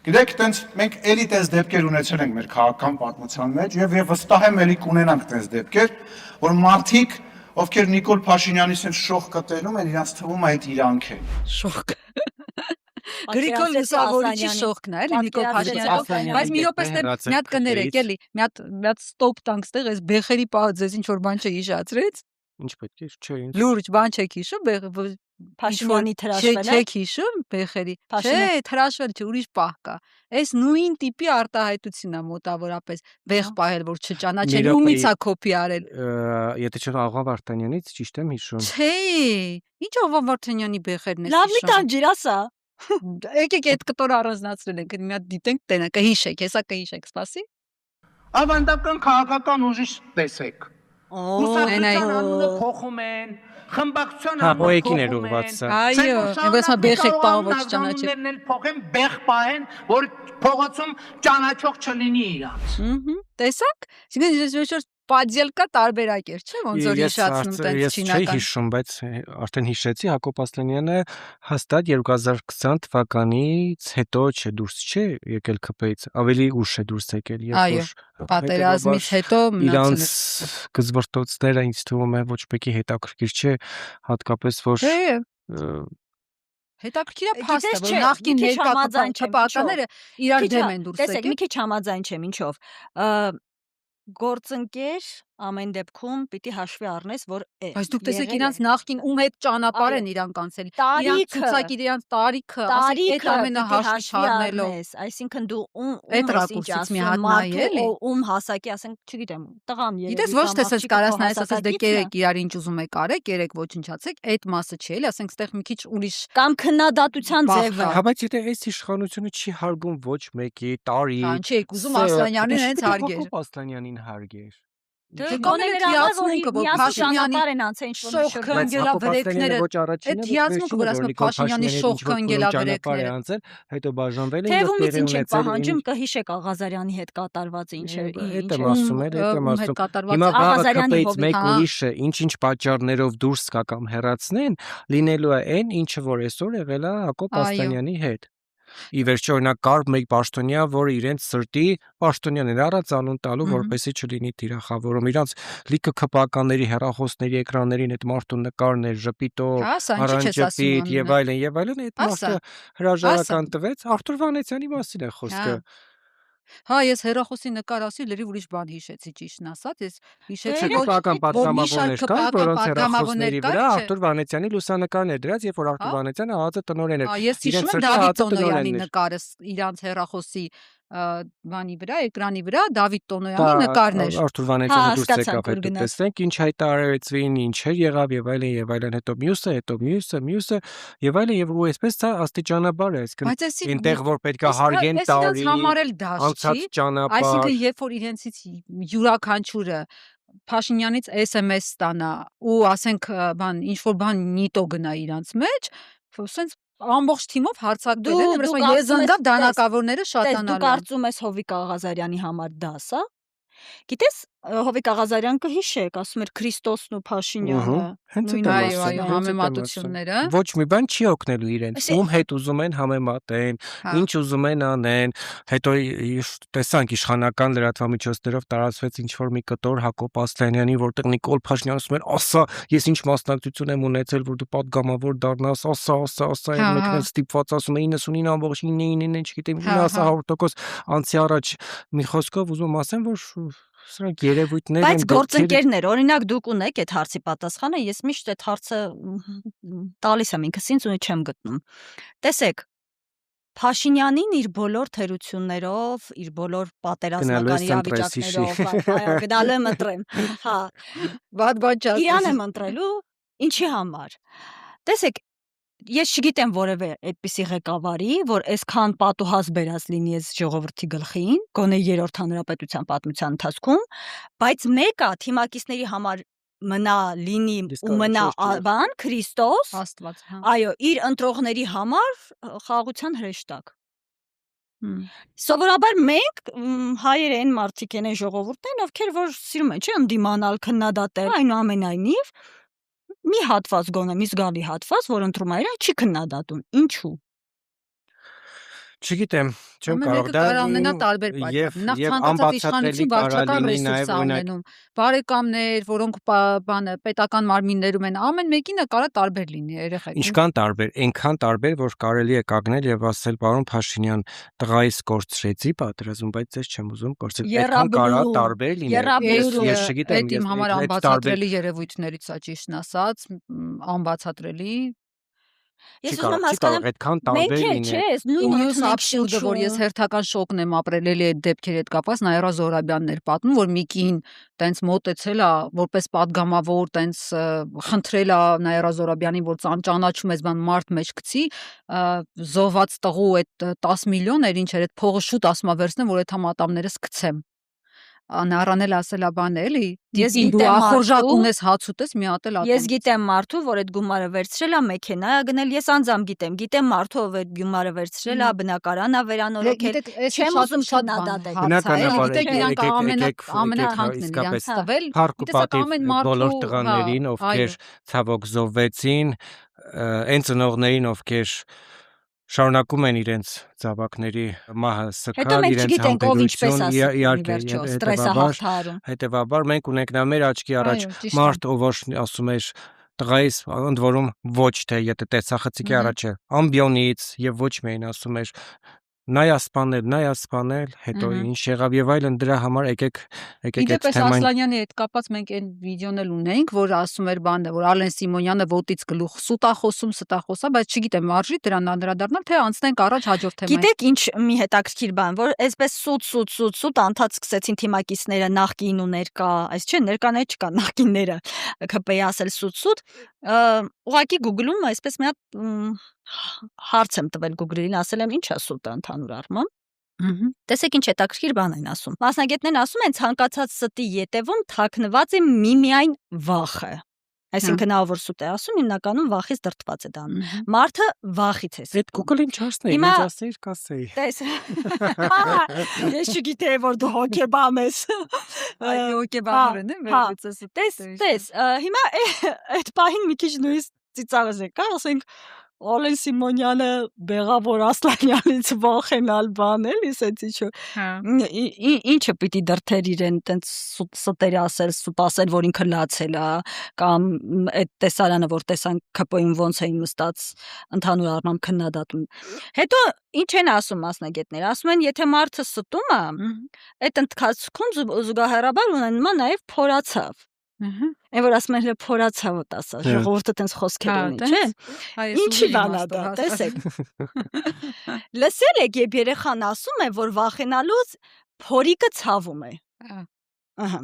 գիտեք, տենց մենք էլի տես դեպքեր ունեցել ենք մեր քաղաքական պատմության մեջ եւ վստահ եմ էլի կունենանք տես դեպքեր, որ մարդիկ, ովքեր Նիկոլ Փաշինյանի սենց շող կտելում են, իրանց թվում է այդ իրանք է։ Շոկ։ Գրիգոր Լուսավորիչի շողքն է, էլի Նիկոլ Փաշինյանը։ Բայց մի րոպե մի հատ կներեք, էլի, մի հատ ստոպ տանք ստեղ, այս բեխերի պահը ձեզ ինչ որ բան չհիշացրեց։ Ինչ պետք է, չէ, ինչ։ Լուրջ բան չեք հիշում, Փաշինյանի թրաշվել է։ Չեք հիշում բեխերի։ Չէ, թրաշվել չէ, ուրիշ պահ կա։ Այս նույն տիպի արտահայտությունն է մոտավորապես բեղ պահել, որ չճանաչեն, ումից է կոպի արել։ Եթե չէ Աղա Վարդանյանից ճիշտ եմ հիշում։ Չէ, ինչ Աղա Վարդանյանի բեխերն է։ Լավ մի տան ջիրասա։ Եկեք այդ կտորը առանձնացրել ենք, մի հատ դիտենք տենը, կհիշեք, հեսա կհիշեք, սպասի։ Ավանդական քաղաքական ուժիշ տեսեք։ Ուսանողության անունը փոխում են, խմբակցության Հա, անունը պոյեկին էր փոխում ուղղված են։ սա։ Այո, այնպես է բեխեք պահը ոչ ճանաչել։ Անուններն էլ փոխեն, բեղ պահեն, որ փողոցում ճանաչող չլինի իրանց։ Տեսակ։ Այսինքն պատзел կա տարբերակ էր, չէ՞, ոնց որ հիշացնում տենց Ես չէի չինական։ հիշում, բայց արդեն հիշեցի Հակոբ Ասլանյանը հաստատ 2020 թվականից հետո չէ դուրս չէ եկել ԿՊ-ից, ավելի ուշ է դուրս եկել, Այո, պատերազմից հետո մնացել իրանց գզվրտոցները ինձ թվում է ոչ մեկի հետաքրքիր չէ, հատկապես որ է։ Հետաքրքիր է փաստը, որ նախկին ներկա ԿՊ-ականները իրար դեմ են դուրս Տեսեք, մի եկել։ քիչ համաձայն չեմ, ինչով։ Գործընկեր ամեն դեպքում պիտի հաշվի առնես, որ է։ Բայց դուք տեսեք իրանց նախկին ում հետ ճանապարհ են իրանք անցել։ Իրանք ցուցակի իրանք տարիքը, ասեք այդ ամենը հաշվի չառնելով։ Այսինքն դու Այդ ռակուրսից մի հատ նայ էլի։ Ում հասակի, ասենք, չգիտեմ, տղան երևի։ Գիտես ոչ թե ասես կարաս նայես, ասես դե կերեք իրար ինչ ուզում եք արեք, կերեք ոչնչացեք, այդ մասը չէ, էլի, ասենք ստեղ մի քիչ ուրիշ կամ քննադատության ձևը։ Հա, բայց եթե այս իշխանությունը չի հարգում ոչ մեկի տարի, չի ուզում Ասլանյանին հենց հարգեր։ Հակոբ Ասլանյանին հարգեր։ Դե կոմեն հիացմունքը, որ Փաշինյանի ճանապարհ են անցել ինչ որ շողքը ընկելավրեքները, ոչ առաջինը, այդ հիացմունքը, որ ասում Փաշինյանի շողքը ընկելավրեքները անցել, հետո բաժանվել են Թեվումից ինչ եք պահանջում, կհիշեք Աղազարյանի հետ կատարվածը ինչ է։ Այդ եմ ասում, այդ եմ ասում։ Հիմա Աղազարյանի ԿՊ-ից մեկ ուրիշը ինչ-ինչ պատճառներով դուրս կա կամ հեռացնեն, լինելու է այն, ինչը որ այսօր եղել է Հակոբ Ասլանյանի հետ։ Ի վերջո օրինակ կար մեկ պաշտոնյա, որը իրենց սրտի պաշտոնյան էր առած անուն տալու, որպեսզի չլինի թիրախավորում։ Իրանց լիքը ԿՊ-ականների հեռախոսների էկրաններին այդ մարդու նկարներ, ժպիտով, առանջպիտ եւ այլն, այդ մարդը հրաժարական տվեց։ Արթուր Վանեցյանի մասին է խոսքը։ Հա, ես հերախոսի նկար ասի, լրիվ ուրիշ բան հիշեցի ճիշտն ասած, ես հիշեցի ԿՊ-ական պատգամավորներ կան, որոնց հեռախոսների վրա կար, Արթուր Վանեցյանի լուսանկարն է դրած, երբ որ Արթուր Վանեցյանը ԱԱԾ տնօրեն էր։ Ես հիշում եմ Դավիթ Տոնոյանի նկարը իրանց հեռախոսի բանի վրա, էկրանի վրա Դավիթ Տոնոյանի նկարներ։ Արթուր Վանեցյանը դուրս եկավ, հետո տեսնենք ինչ հայտարարեցվին, ինչեր եղավ եւ այլն, հետո մյուսը, եւ այլն, եւ ու այսպես դա աստիճանաբար է, այսինքն այնտեղ որ պետքա հարգեն տարի, անցած ճանապարհ։ Այսինքն երբ որ իրենցից յուրաքանչյուրը Փաշինյանից SMS ստանա ու ասենք բան ինչ որ բան նիտո գնա իրանց մեջ, սենց ամբողջ թիմով հարցակվել են, ուրեմն եզանգավ դանակավորները շատանալու։ Դու կարծում ես Հովիկ Աղազարյանի համար դաս, հա? Գիտես Հովիկ Աղազարյան կհիշեք, ասում էր Քրիստոսն ու Փաշինյանը։ Այո, համեմատությունները։ Ոչ մի բան չի օգնելու իրենց։ Ում հետ ուզում են համեմատեն, ինչ ուզում են անեն։ Հետո տեսանք իշխանական լրատվամիջոցներով տարածվեց ինչ որ մի կտոր Հակոբ Ասլանյանի, որտեղ Նիկոլ Փաշինյանը ասում էր, ասա, ես ինչ մասնակցություն եմ ունեցել, որ դու պատգամավոր դառնաս, ասա, մեկն էլ ստիպված ասում է 99.9, չգիտեմ, 100% անցի առաջ մի խոսքով ուզում ասեմ, որ սրանք երևույթներ են։ Բայց գործընկերներ, օրինակ դուք ունեք այդ հարցի պատասխանը, ես միշտ այդ հարցը տալիս եմ ինքս ինձ ու չեմ գտնում։ Տեսեք, Փաշինյանին իր բոլոր թերություններով, իր բոլոր պատերազմական իրավիճակներով գնալու եմ ընտրեմ։ Հա։ Վատ բան չասես։ Իրան եմ ընտրելու, ինչի համար։ Տեսեք, ես չգիտեմ որևէ այդպիսի ղեկավարի, որ այսքան պատուհաս բերած լինի այս ժողովրդի գլխին, գոնե երրորդ հանրապետության պատմության ընթացքում, բայց մեկը թիմակիցների համար մնա լինի Իսկ ու մնա շուշ ջուր։ բան Քրիստոս, Աստված, հա։ այո, իր ընտրողների համար խաղաղության հրեշտակ։ Հմ։ Սովորաբար մենք հայերը այն մարդիկ են, այն ժողովուրդն են, ովքեր որ սիրում են, չէ՞, ընդդիմանալ, քննադատել, այնուամենայնիվ մի հատված գոնե, մի զգալի հատված, որ ընտրում է իրեն, չի քննադատում։ Ինչու՞։ Չգիտեմ, չեմ Ամեն կարող մեկը կարող ունենա տարբեր պատճառ։ Նախ ցանկացած իշխանություն վարչական ռեսուրս է ունենում։ Բարեկամներ, որոնք բանը պետական մարմիններում են, ամեն մեկինը կարող է տարբեր լինի երեխեք։ Ինչքան տարբեր, այնքան տարբեր, որ կարելի է կանգնել եւ ասել, պարոն Փաշինյան, տղայիս կորցրեցի պատերազմ, բայց ես չեմ ուզում կորցրել։ Այդքան կարա տարբեր լինել։ Ես չգիտեմ, Այդ իմ համար անբացատրելի երևույթներից է ճիշտն ասած, անբացատրելի։ Ես ուզում եմ հասկանամ, այդքան մենք տարբեր չէ, լինել։ ես նույն Մյուս աբսուրդը, որ ես հերթական շոկն եմ ապրել էլի այդ դեպքերի հետ կապված, Նաիրա Զոհրաբյանն էր պատմում, որ մի կին տենց մոտեցել է, որպես падգամավոր, տենց խնդրել է Նաիրա Զոհրաբյանին, որ ճանաչում ես բան մարդ մեջ գցի, զոհված տղու այդ 10 միլիոն էր, ինչ էր, այդ փողը շուտ ասма վերցնեմ, որ այդ համատամներս գցեմ։ Նարան էլ ասել է բան էլի, Ես դու գիտեմ ախորժակ մարդու- ունես հաց ուտես, մի հատ էլ ատամ։ Ես գիտեմ մարդու, որ այդ գումարը վերցրել է, մեքենա է գնել, ես անձամբ գիտեմ մարդու, ով այդ գումարը վերցրել է, բնակարան է վերանորոգել։ Չեմ ուզում քննադատել։ Բնականաբար, գիտեք իրանք ամենաթանկն են իսկապես իրանք տվել։ Փառք ու Գիտես, այդ պատիվ ամեն մարդու, բոլոր հա, տղաներին, ովքեր ցավոք զոհվեցին, այն ծնողներին, ովքեր շարունակում են իրենց զավակների մահը Հետո սքալ, մենք իրենց չգիտենք ով ինչպես համբերություն, ասել, իհարկե, վերջո ստրեսը հաղթահարում։ հետևաբար մենք ունենք նա մեր աչքի առաջ Այո, ճիշտ է։ մարդ, ով որ ասում էր տղայիս, ընդ որում ոչ թե եթե տեսախցիկի առաջ է ամբիոնից եւ ոչ միայն ասում էր նայա սպանել, հետո ինչ եղավ եւ այլն, դրա համար եկեք Իդեպ այդ թեման Ասլանյանի հետ կապած մենք այն վիդեոն էլ ունենք, որ ասում էր բանը, որ Ալեն Սիմոնյանը ոտից գլուխ սուտ է խոսում, բայց չգիտեմ, արժի դրան անդրադառնալ, թե անցնենք առաջ հաջորդ թեմային։ Գիտեք ինչ մի հետաքրքիր բան, որ այսպես սուտ անդադ սկսեցին թիմակիցները նախկին ու ներկա, այս չէ, ներկան է չկա, նախկինները ԿՊ-ի ասել սուտ, ուղղակի Google-ում այսպես մի հատ հարց եմ տվել Google-ին, ասել եմ ինչա սուտը ընդհանուր առմամբ։ Տեսեք ինչ հետաքրքիր բան են ասում։ Մասնագետներն ասում են ցանկացած ստի ետևում թաքնված է միմիայն վախը։ Այսինքն նա որ սուտ է ասում, հիմնականում վախից դրդված է դառնում։ Մարդը վախից է այդ ստում։ Google-ին չասնեի, Հիմա- ինձ ասեիր, կասեի։ Տես։ Ես չգիտեի որ դու հոկեբան ես։ Այո, հոկեբանորեն եմ հա, վերցես։ Տես, հիմա այդ պահին մի քիչ նույնիսկ ծիծաղս եկա, ասենք Ալեն Սիմոնյանը Բեղավոր Ասլանյանից վախենալ բան էլի, ասեցի չէ։ Ինչը պիտի դրթեր իրեն տենց ստեր ասել, սուտ ասել, որ ինքը լացել է, կամ այդ տեսարանը, որ տեսան ԿՊ-ին ոնց էին նստած ընդհանուր առմամբ քննադատում։ Հետո ինչ են ասում մասնագետները, ասում են, եթե մարդը ստում է, այդ ընթացքում զուգահեռաբար ունենում է նաև փորացավ։ Այն որ ասում են փորացավ ասա, ժողովուրդը տենց խոսքեր ունի, չէ։ Ինչի բան է դա, տեսեք։ Լսել եք, երբ երեխան ասում է, որ վախենալուց փորիկը ցավում է։ Ահա։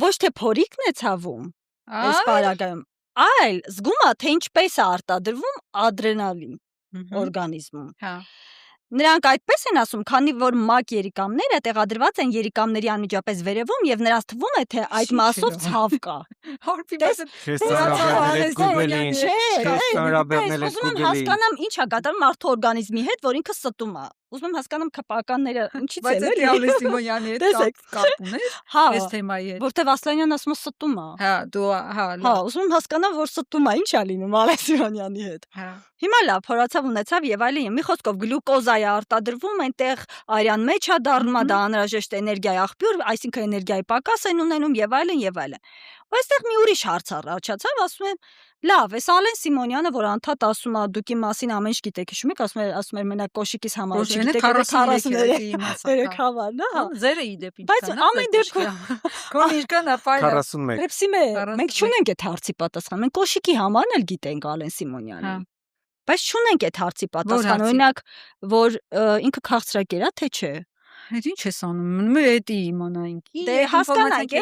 Ոչ թե փորիկն է ցավում, այս պարագայում, այլ զգում է, թե ինչպես է արտադրվում ադրենալին օրգանիզմում։ Հա։ Նրանք այդպես են ասում, քանի որ մակ երիկամները տեղադրված են երիկամների անմիջապես վերևում եւ նրանց թվում է, թե այդ մասով ցավ կա։ Ուզում եմ հասկանամ ինչ է կատարում մարդու օրգանիզմի հետ, որ ինքը ստում է։ Ուզում եմ հասկանամ ԿՊ-ականները ինչից են էլի։ Ալեն Սիմոնյանի հետ կապ ուներ այս թեմայի հետ։ Որտեվ Ասլանյանն ասում է ստում է։ Հա, դու Հա, ուզում եմ հասկանամ, որ ստում է, ինչ է լինում Ալեն Սիմոնյանի հետ։ Հա։ Հիմա լավ, փորացավ ունեցավ եւ այլն, մի խոսքով գլյուկոզա է արտադրվում, այնտեղ արյան մեջ է դառնում, դա անհրաժեշտ էներգիայի աղբյուր, այսինքն էներգիայի պակաս են ունենում եւ այլն։ Ու այստեղ մի ուրիշ հարց առաջացավ, ասում եմ, լավ, այս Ալեն Սիմոնյանը, որ անդադ ասում է, դուք իմ մասին ամեն ինչ գիտեք, հիշում եք, ասում էր մենակ կոշիկից համար գիտեք 43 հավան, հա։ Ձերը իդեպ ինչ Բայց ամեն դեպքում քո ինչքան է ֆայլը 41 Ռեպսիմե, մենք չունենք այդ հարցի պատասխան, մենք կոշիկի համարն էլ գիտենք Ալեն Սիմոնյանին։ Բայց չունենք այդ հարցի պատասխան, օրինակ, որ ինքը քաղցրակեր է, թե չէ։ Այդ ինչ ես անում, մնում է էդի իմանայինք։ Դե հասկանանք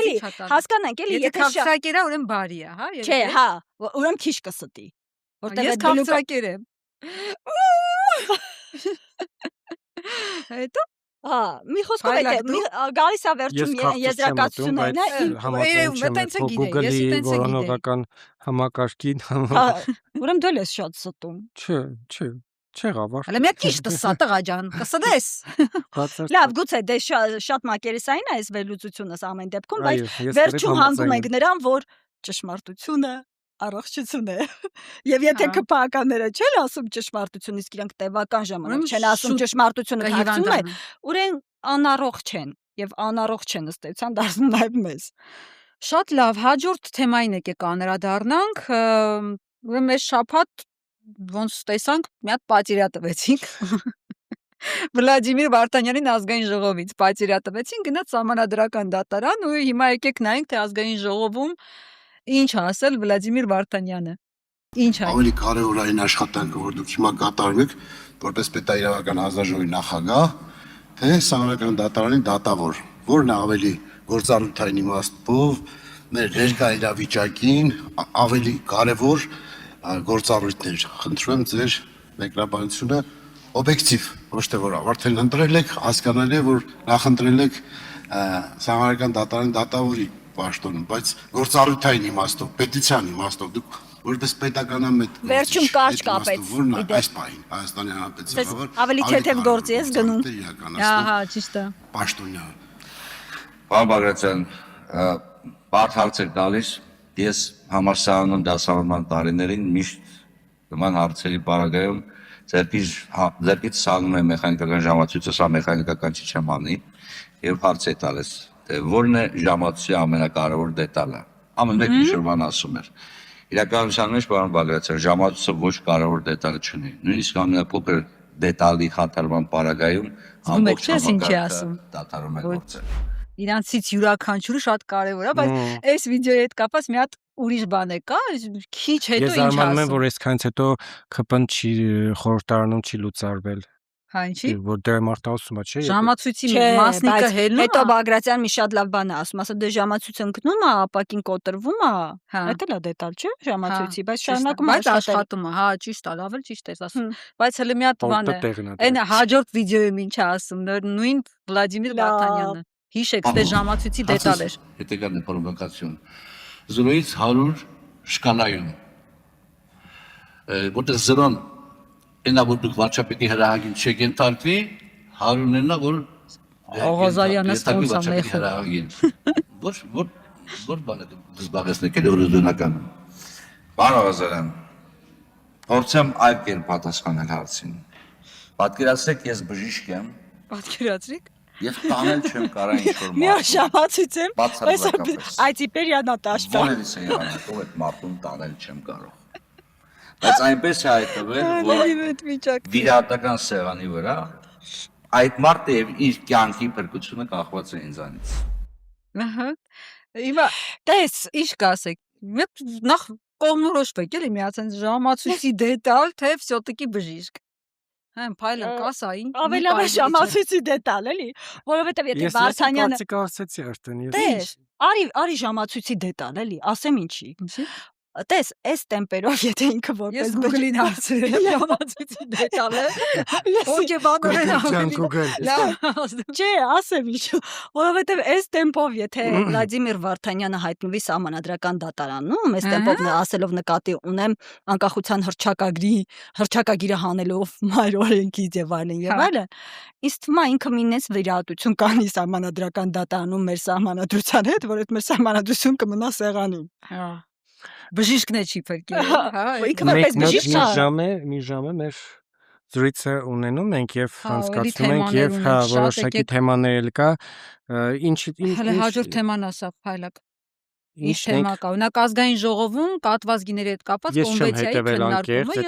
էլի, եթե քաղցրակեր է, ուրեմն բարի է, հա։ Չէ, հա, ուրեմն քիչ կստի։ Որտեղ ես քաղցրակեր եմ։ Հետո Հա, մի խոսքով Փայլակ է գալիս է վերջում եզրակացություններն է։ համաձայն չեմ տենց է գիտե, Google-ի ես տենց է գիտեի։ որոնողական համակարգին Ուրեմն դու ես շատ ստում։ չեղավ Հələ մի ճիշտ սա տղա ջան, կսդես։ Լավ, գուցե դե շատ մակերեսային է այս վերլուծությունս ամեն դեպքում, բայց վերջում հանգում ենք նրան, որ ճշմարտությունը առողջություն է։ Եվ եթե ԿՓԱ-ականները չեն ասում ճշմարտություն, իսկ իրանք տևական ժամանակ չեն ասում ճշմարտությունը քաղցում է, ուրեն անառողջ են եւ անառողջ են ըստ էության դարձնում նաեւ մեզ։ Շատ լավ, հաջորդ թեմային եկեք անդրադառնանք։ Ուրեմն այս շաբաթ ոնց տեսանք, մի հատ պատիրա տվեցինք։ Վլադիմիր Վարդանյանին ազգային ժողովից պատիրա տվեցին, գնաց սահմանադրական դատարան ու հիմա եկեք նայենք, թե ազգային ժողովում ինչ ասել Վլադիմիր Վարդանյանը։ Ինչ է։ Ավելի կարևոր է այն աշխատանքը, որ դուք հիմա կատարում եք որպես պետաիրավական հանձնաժողովի նախագահ, թե սահմանադրական դատարանի դատավոր, որն է ավելի գործառույթային իմաստով մեր ներկա իրավիճակին ավելի կարևոր գործառույթներ։ Խնդրում եմ ձեր մեկնաբանությունը օբյեկտիվ, ոչ թե որ արդեն ընտրել եք, հասկանալի է, որ նախընտրել եք սահմանադրական դատարանի դատավորի պաշտոնում, բայց գործառույթային իմաստով, պետության իմաստով դուք որպես պետականամետ Վերջում կարճ կապեց։ Որն է այս պահին Հայաստանի Հանրապետության ավելի թեթև գործի ես գնում։ Ահա, ճիշտ է։ Պաշտոնյա։ Պարոն Բագրատյան, բարդ հարց եք տալիս։ Ես համալսարանում դասավանդման տարիներին միշտ նման հարցերի պարագայում ձերքից սանում եմ մեխանիկական ժամացույցը, սա մեխանիկական չի չեմ անի, եւ հարց է տալիս, թե որն է ժամացույցի ամենակարևոր դետալը։ Ամեն մեկ միշտ ասում էր։ Իրականության մեջ, պարոն Բագրատյան, ժամացույցը ոչ կարևոր դետալ չունի։ Նույնիսկ ամենափոքր դետալի խաթարման պարագայում ամբողջ համակարգը դադարում է գործել։ Իրանցից յուրաքանչյուրը շատ կարևոր է, բայց այս վիդեոյի հետ կապված մի հատ ուրիշ բան է կա, քիչ հետո ինչ Ես արմանում եմ, ասում։ որ այսքանից հետո ԿՊ-ն չի խորհրդարանում չի լուծարվել։ Հա, ինչի։ Որ դե մարդը ասում է, չէ՞։ Ժամացույցի մասնիկը հելնում է։ Հետո Բագրատյան մի շատ լավ բան է ասում, ասա դե ժամացույց ընկնում է, ապակին կոտրվում է, դա էլ է դետալ, չէ՞, ժամացույցի, բայց շարունակում է աշխատում է, հա, ճիշտ է, լավ էլ ճիշտ ես ասում։ Բայց հələ մի հատ բան է։ Այն հաջորդ վիդեոյում ինչ է ասում, նույն Վլադիմիր Վարդանյանը։ Հիշեք, դե ժամացույցի դետալ էր։ Հետեւական պրովոկացիոն։ 0-ից 100 շկալայում։ Որտեղ 0-ն այնա որ դուք վարչապետի հրահանգին չեք ենթարկվի, 100-ն այնա որ Աղազարյանը ոնց է հրահանգին։ Որ բան է դուք զբաղեցնեք էլ օրինական։ Պարոն Աղազարյան, փորձեմ այլ կերպ պատասխանել հարցին։ Պատկերացրեք, ես բժիշկ եմ։ Պատկերացրեք։ Ես տանել չեմ կարող ինչ-որ մի ժամացույց եմ, բացարձակապես։ Այդ իպերիա նատաշտա։ Ոնց է եղանակով այդ մարդուն տանել չեմ կարող։ Բայց այնպես է հայտնվել, որ վիրահատական սեղանի վրա այդ մարդը եւ իր կյանքի փրկությունը կախված է ինձանից։ Ահա։ Հիմա տես, ինչ կասեք։ Նախ կողմնորոշվեք էլի միացած ժամացույցի դետալ, թե всё-таки բժիշկ։ Հեն փայլը կասա ինչ։ Ավելի լավ է ժամացույցի դետալ էլի, որովհետեւ եթե Վարդանյանը Ես կարծեցի արդեն ես։ Տես, արի ժամացույցի դետալ էլի, ասեմ ինչի։ Տես, այս տեմպերով եթե ինքը որպես Ես Google-ին հարցրել եմ ժամացույցի դետալը։ Ոչե բանորեն Google։ Չէ, ասեմ ինչ, որովհետև այս տեմպով եթե Վլադիմիր Վարդանյանը հայտնվի սահմանադրական դատարանում, այս տեմպով ասելով նկատի ունեմ անկախության հռչակագիրը հանելով մայր օրենքից եւ այլն, ինձ թվում է ինքը մինես վիրահատություն կանի սահմանադրական դատարանում մեր սահմանադրության հետ, որ այդ մեր սահմանադրություն կմնա սեղանին։ Հա։ Բժիշկն է չի փրկել, հա։ Ինքը որպես բժիշկ մի ժամ է մեր զրույցը ունենում ենք եւ անցկացնում ենք եւ որոշակի թեմաներ էլ կա ինչ հələ հաջորդ թեման ասա փայլակ ինչ թեմա կա օրինակ ազգային ժողովում կատվազգիների հետ կապված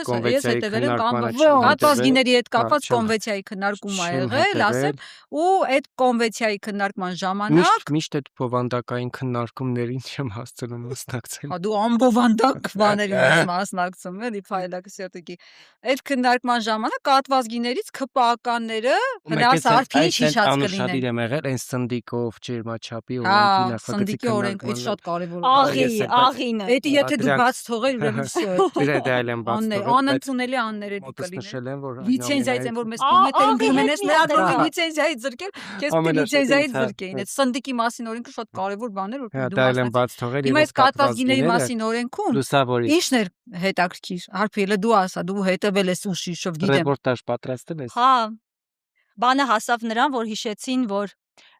կոնվենցիայի քննարկումը կատվազգիների հետ կապված կոնվենցիայի քննարկում ա եղել ասել ու այդ կոնվենցիայի քննարկման ժամանակ միշտ այդ բովանդակային քննարկումներին չեմ հասցնում մասնակցել հա դու անբովանդակ բաների մասնակցում էլի փայլակ всё-таки այդ քննարկման ժամանակ կատվազգիներից ԿՊԱ-ականները հնաս արդի հիշած կլինեն անուշադիր եմ եղել այն սնդիկով ջերմաչափի օրենքի նախագծի քննարկման շատ կարևոր։ Աղինը։ Էդի եթե դու բաց թողեր ուրեմն всё։ Դե դայել եմ բաց թողել։ Անընդունելի աններ էդի Մոտս կլիներ։ նշել եմ, որ Լիցենզիայից են որ մեզ կոմենտային գրում են, լրագրողի լիցենզիայից զրկել, քեզ պիտի լիցենզիայից զրկեին։ Այդ սնդիկի մասին օրենքը շատ կարևոր բան էր, որ դու դայել եմ բաց թողել։ Հիմա այս կատվազգիների մասին օրենքում լուսավորի ի՞նչն էր հետաքրքիր։ Հարփիելը դու ասա, դու հետևել ես ուշիշով գիտեմ։ ռեպորտաժ պատրաստել ես։ Հա։ Բանը հասավ նրան, որ հիշեցին, որ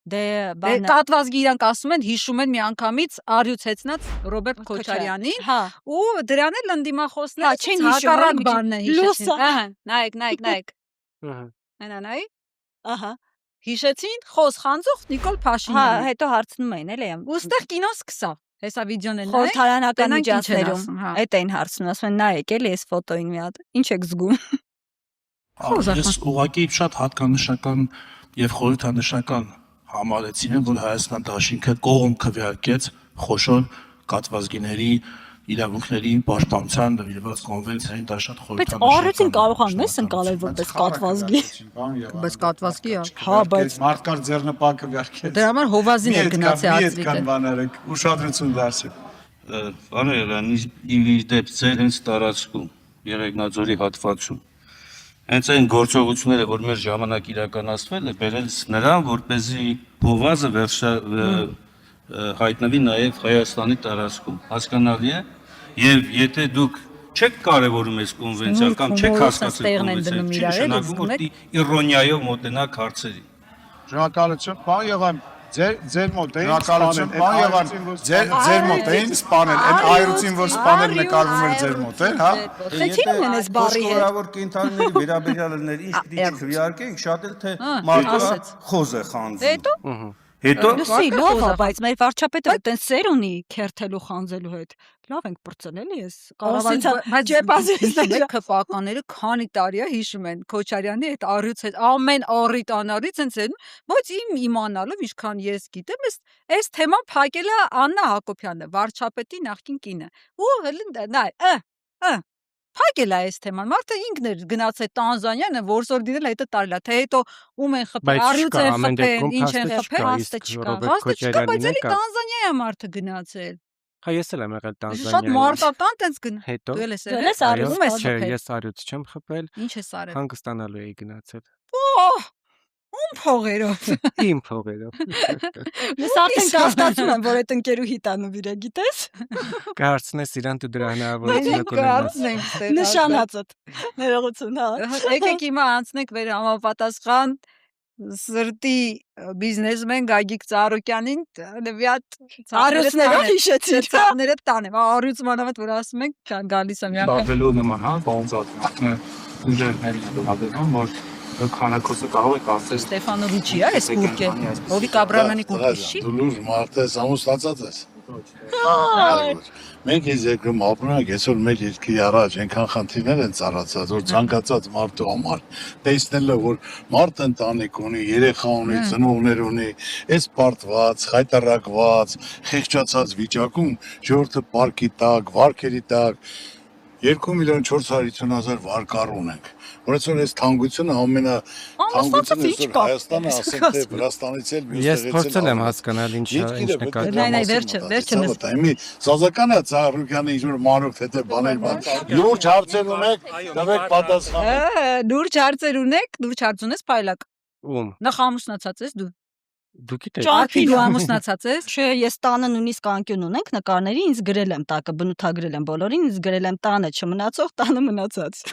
դե բանը Կատվազգի իրանք ասում են, հիշում են միանգամից արյուծեցնած Ռոբերտ Քոչարյանին հա ու դրան էլ ընդդիմախոսները Հա, չեն հիշում, հակառակ էլի բանն է լուսը։ հիշեցին։ Ահա, նայեք։ Ահա։ Այնա նայ։ ահա Հիշեցին խոս խանձող Նիկոլ հա Փաշինյանը։ հետո հարցնում էին էլի Ու ստեղ կինո սկսա։ Հեսա վիդեոն են նայ։ խորհրդարանական Տենանք ինչ են միջանցներում ասում, հա։ այդ էին հարցնում, ասում են նայեք էլի այս ֆոտոին մի հատ ինչ եք զգում Ես ուղղակի շատ հատկանշական եւ խորհրդանշական համարեցին, որ Հայաստան դաշինքը կողմ քվեարկեց խոշոր կատվազգիների իրավունքների պաշտպանության նվիրված կոնվենցիային, դա շատ բայց խորհրդանշական։ առիթին կարողանում ես ընկալել որպես կատվազգի Բայց կատվազգի է։ հա բայց մարդկար ձեռնպակը վարկեց։ Դրա համար հովազին է գնացի ածրիկը։ Կան բաները ուշադրություն դարձի։ Բարերան ի դեպ ձեր հենց տարածքում Երեգնաձորի հատվածում հենց այն գործողությունները, որ մեր ժամանակ իրականացվել է, բերել նրան, որպեսզի փովազը հայտնվի նաև Հայաստանի տարածքում։ Հասկանալի է, եւ եթե դուք չեք կարևորում այս կոնվենցիան կամ չեք հասկացել կոնվենցիան, չի նշանակում, որ դի իրոնիայով մոտենաք հարցերի։ Շնորհակալություն, բան եղան ձեր մոտ էին սպանել, բան եղան ձեր մոտ էին սպանել, այն այրուցին որ սպանել նկարվում էր ձեր մոտ էր, հա։ խեցին ունեն այս բարի հետ Խորավոր կենթանիների վերաբերյալներ ինչ պիտի չքվեարկենք, շատ էլ թե մարդը խոզ է խանձում։ Հետո լսի լավ է բայց մեր վարչապետը այդտեն սեր ունի քերթելու խանձելու հետ լավ ենք բրծել էլի ես Բայց ջեպազիստները քպականները քանի տարի է հիշում են Քոչարյանի այդ առյուծ հետ ամեն առիթ անառից հենց են բայց իմ իմանալով ինչքան ես գիտեմ այս թեման փակել է Աննա Հակոբյանը վարչապետի նախկին կինը ու նայ փակել է այս թեման մարդը ինքն էր գնացել Տանզանիա որսոր դինել հետը տարիլա թե հետո ում են խփել առյուծ են խփել ինչ են խփել հաստը չկա բայց էլի Տանզանիա է մարդը գնացել Հա ես էլ եմ եղել Տանզանիայում։ Շատ մարտական տենց գն։ Հետո Դու ես Դու ես առյուծ ես չէ, ես առյուծ չեմ խփել։ Ինչ ես արել։ Հանգստանալու էի գնացել։ Ում փողերով։ Իմ փողերով։ ես արդեն կասկածում եմ որ այդ ընկերուհի տանու վրա գիտես Կհարցնես իրան դու դրա հնարավորությունը կունենաս։ նշանածդ ներողություն հա Եկեք հիմա անցնենք վեր համապատասխան սրտի բիզնեսմեն Գագիկ Ծառուկյանին նվիատ առյուծներով հիշեցին ծառները տանեմ առյուծ մանավանդ որ ասում ենք կան գալիս եմ յա Բավելու նման հա բանձած ուժերներ դառնում որ քանակոսը կարող է կասել Ստեփանովիչի է այս կուրկը Հովիկ Աբրամյանի կուրկի Դու լուր մարդ ես ամուսնացած ես։ Մենք այս երկրում ապրում ենք, այսօր մեր երկրի առաջ այնքան խնդիրներ են ծառացած, որ ցանկացած մարդու համար տեսնելը, որ մարդ ընտանիք ունի, երեխա ունի, ծնողներ ունի, այս պարտված, խայտարակված, խեղճացած վիճակում ժողովուրդը պարկի տակ, վարկերի տակ 2.450.000 վարկառ ունենք։ Որովհետեւ այս թանկությունը ամենաթանկությունը այսօր Հայաստանը ասենք թե Վրաստանից էլ Ես փորձել եմ հասկանալ ինչ նկատի։ Նայ վերջը մեզ Այմի սազական է Ծառուկյանը ինչ որ մանուկ թե բաներ բան։ Լուրջ հարցեր ունեք, դավեք պատասխան։ Լուրջ հարցեր ունեք, լուրջ հարց ունես փայլակ։ Ում։ Նախամուսնացած ես դու։ Դու գիտես։ Ճարքի դու ամուսնացած ես։ Չէ, ես տանը նույնիսկ անկյուն ունենք նկարների, ինձ գրել եմ տակը, բնութագրել եմ բոլորին, ինձ գրել եմ տանը չմնացող, տանը մնացած։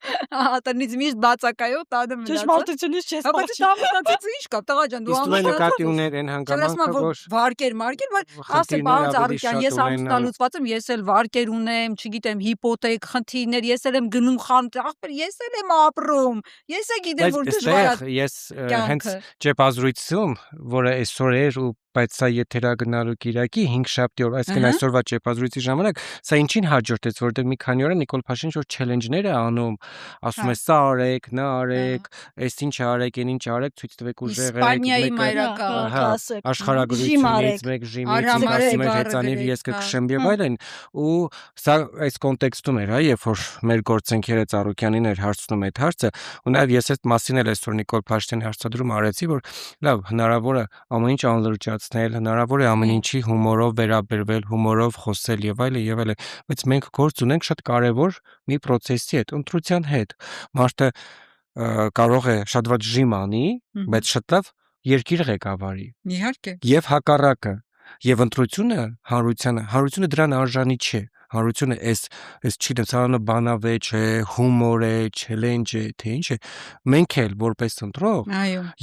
Ահա տնից միշտ բացակայով տանը մնացած։ Ճշմարտությունից չես Բայց դա ամուսնացած ինչ կա, տղա ջան, դու Իսկ դու նկատի ուներ այն հանգամանքը, որ վարկեր, բայց ասե պարոն Ծառուկյան, ես ամուսնալուծված եմ, ես էլ վարկեր ունեմ, չգիտեմ, հիպոթեք, խնդիրներ, ես էլ եմ գնում խանութ, ախպեր, ես էլ եմ ապրում։ Ես է գիտեմ, որ դժվար է։ Ես հենց ճեպազրույցում, որը այսօր էր ու բայց սա եթերագնալու Կիրակի 5 շաբթի օր, այսինքն այսօրվա ճեպազրույցի ժամանակ սա ինչին հաջորդեց, որտեղ մի քանի օր Նիկոլ Փաշինյանը որ չելենջներ է անում, ասում է սա արեք, նա արեք, այս ինչ արեք, այն ինչ արեք, ցույց տվեք ուժեղը, Իսպանիայի մայրաքաղաք, աշխարհագրությունից մեկ ժիմից ասում էր հեծանիվ ես կքշեմ եւ այլն, ու սա այս կոնտեքստում էր, հա, երբ որ մեր գործընկերը Ծառուկյանին էր հարցնում այդ հարցը, ու նաեւ ես այդ մասին էլ այսօր Նիկոլ Փաշտյանի հարցադրում արեցի, որ լավ, հնարավոր է ամեն ինչ անլրջացնել, հնարավոր է ամեն ինչի հումորով վերաբերվել, հումորով խոսել եւ այլն, բայց մենք գործ ունենք շատ կարեւոր մի process-ի հետ, ընտրության հետ։ Մարդը կարող է շատ վատ ժիմ անի, բայց շատ լավ երկիր ղեկավարի։ Իհարկե։ Եվ հակառակը, եւ ընտրությունը հանրությունը դրան արժանի չէ։ Հանրությունը այս չգիտեմ, բանավեճ է, հումոր է, չելենջ է, թե ինչ է։ Մենք էլ որպես ընտրող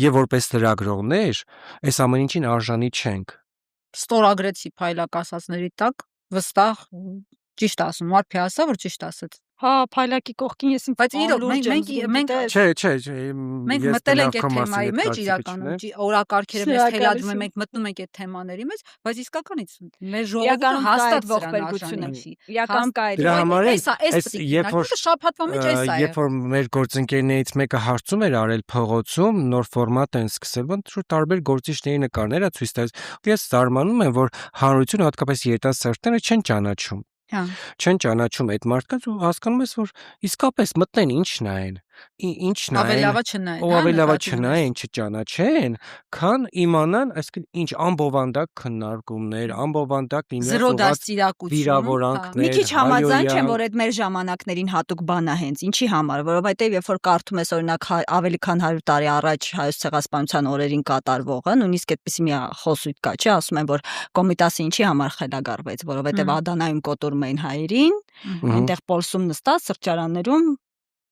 եւ որպես լրագրողներ այս ամեն ինչին արժանի չենք։ Ստորագրեցի փայլակ ասածների տակ, վստահ ճիշտ ասում, Մարփի ասա, որ ճիշտ ասեց։ Հա, փայլակի կողքին ես իմ Բայց իրոք մենք մենք մտել ենք այդ թեմայի մեջ իրականում, օրակարգերը մեզ թելադրում են, մենք մտնում ենք այդ թեմաների մեջ, բայց իսկականից մեր ժողովուրդը հաստատ ողբերգություն է։ Իրական կա այդ։ Դրա համար է շաբաթվա մեջ էս է։ Երբ որ մեր գործընկերներից մեկը հարցում էր արել փողոցում, նոր ֆորմատ են սկսել, ոնց որ տարբեր գործիչների նկարներ է ցույց տալիս, ես զարմանում եմ, որ հանրությունը, հատկապես երիտասարդները չեն ճանաչում։ Չեն ճանաչում այդ մարդկանց ու հասկանում ես, որ իսկապես մտնեն ինչ նայեն, ինչ նայեն, ավելի լավ չնայեն, չճանաչեն, քան իմանան, այսինքն ինչ ամբովանդակ քննարկումներ, ամբովանդակ զրո դաստիարակություն, վիրավորանքներ։ Մի քիչ համաձայն չեմ, որ այդ մեր ժամանակներին հատուկ բան է հենց, ինչի համար, որովհետև երբ որ կարդում ես օրինակ ավելի քան 100 տարի առաջ Հայոց ցեղասպանության օրերին կատարվողը, նույնիսկ այդպիսի մի խոսույթ կա, չէ, ասում են, որ Կոմիտասը ինչի համար խելագարվեց, որովհետև Ադանայում կոտորում էին հայերին, այնտեղ Պոլսում նստած սրճարաններում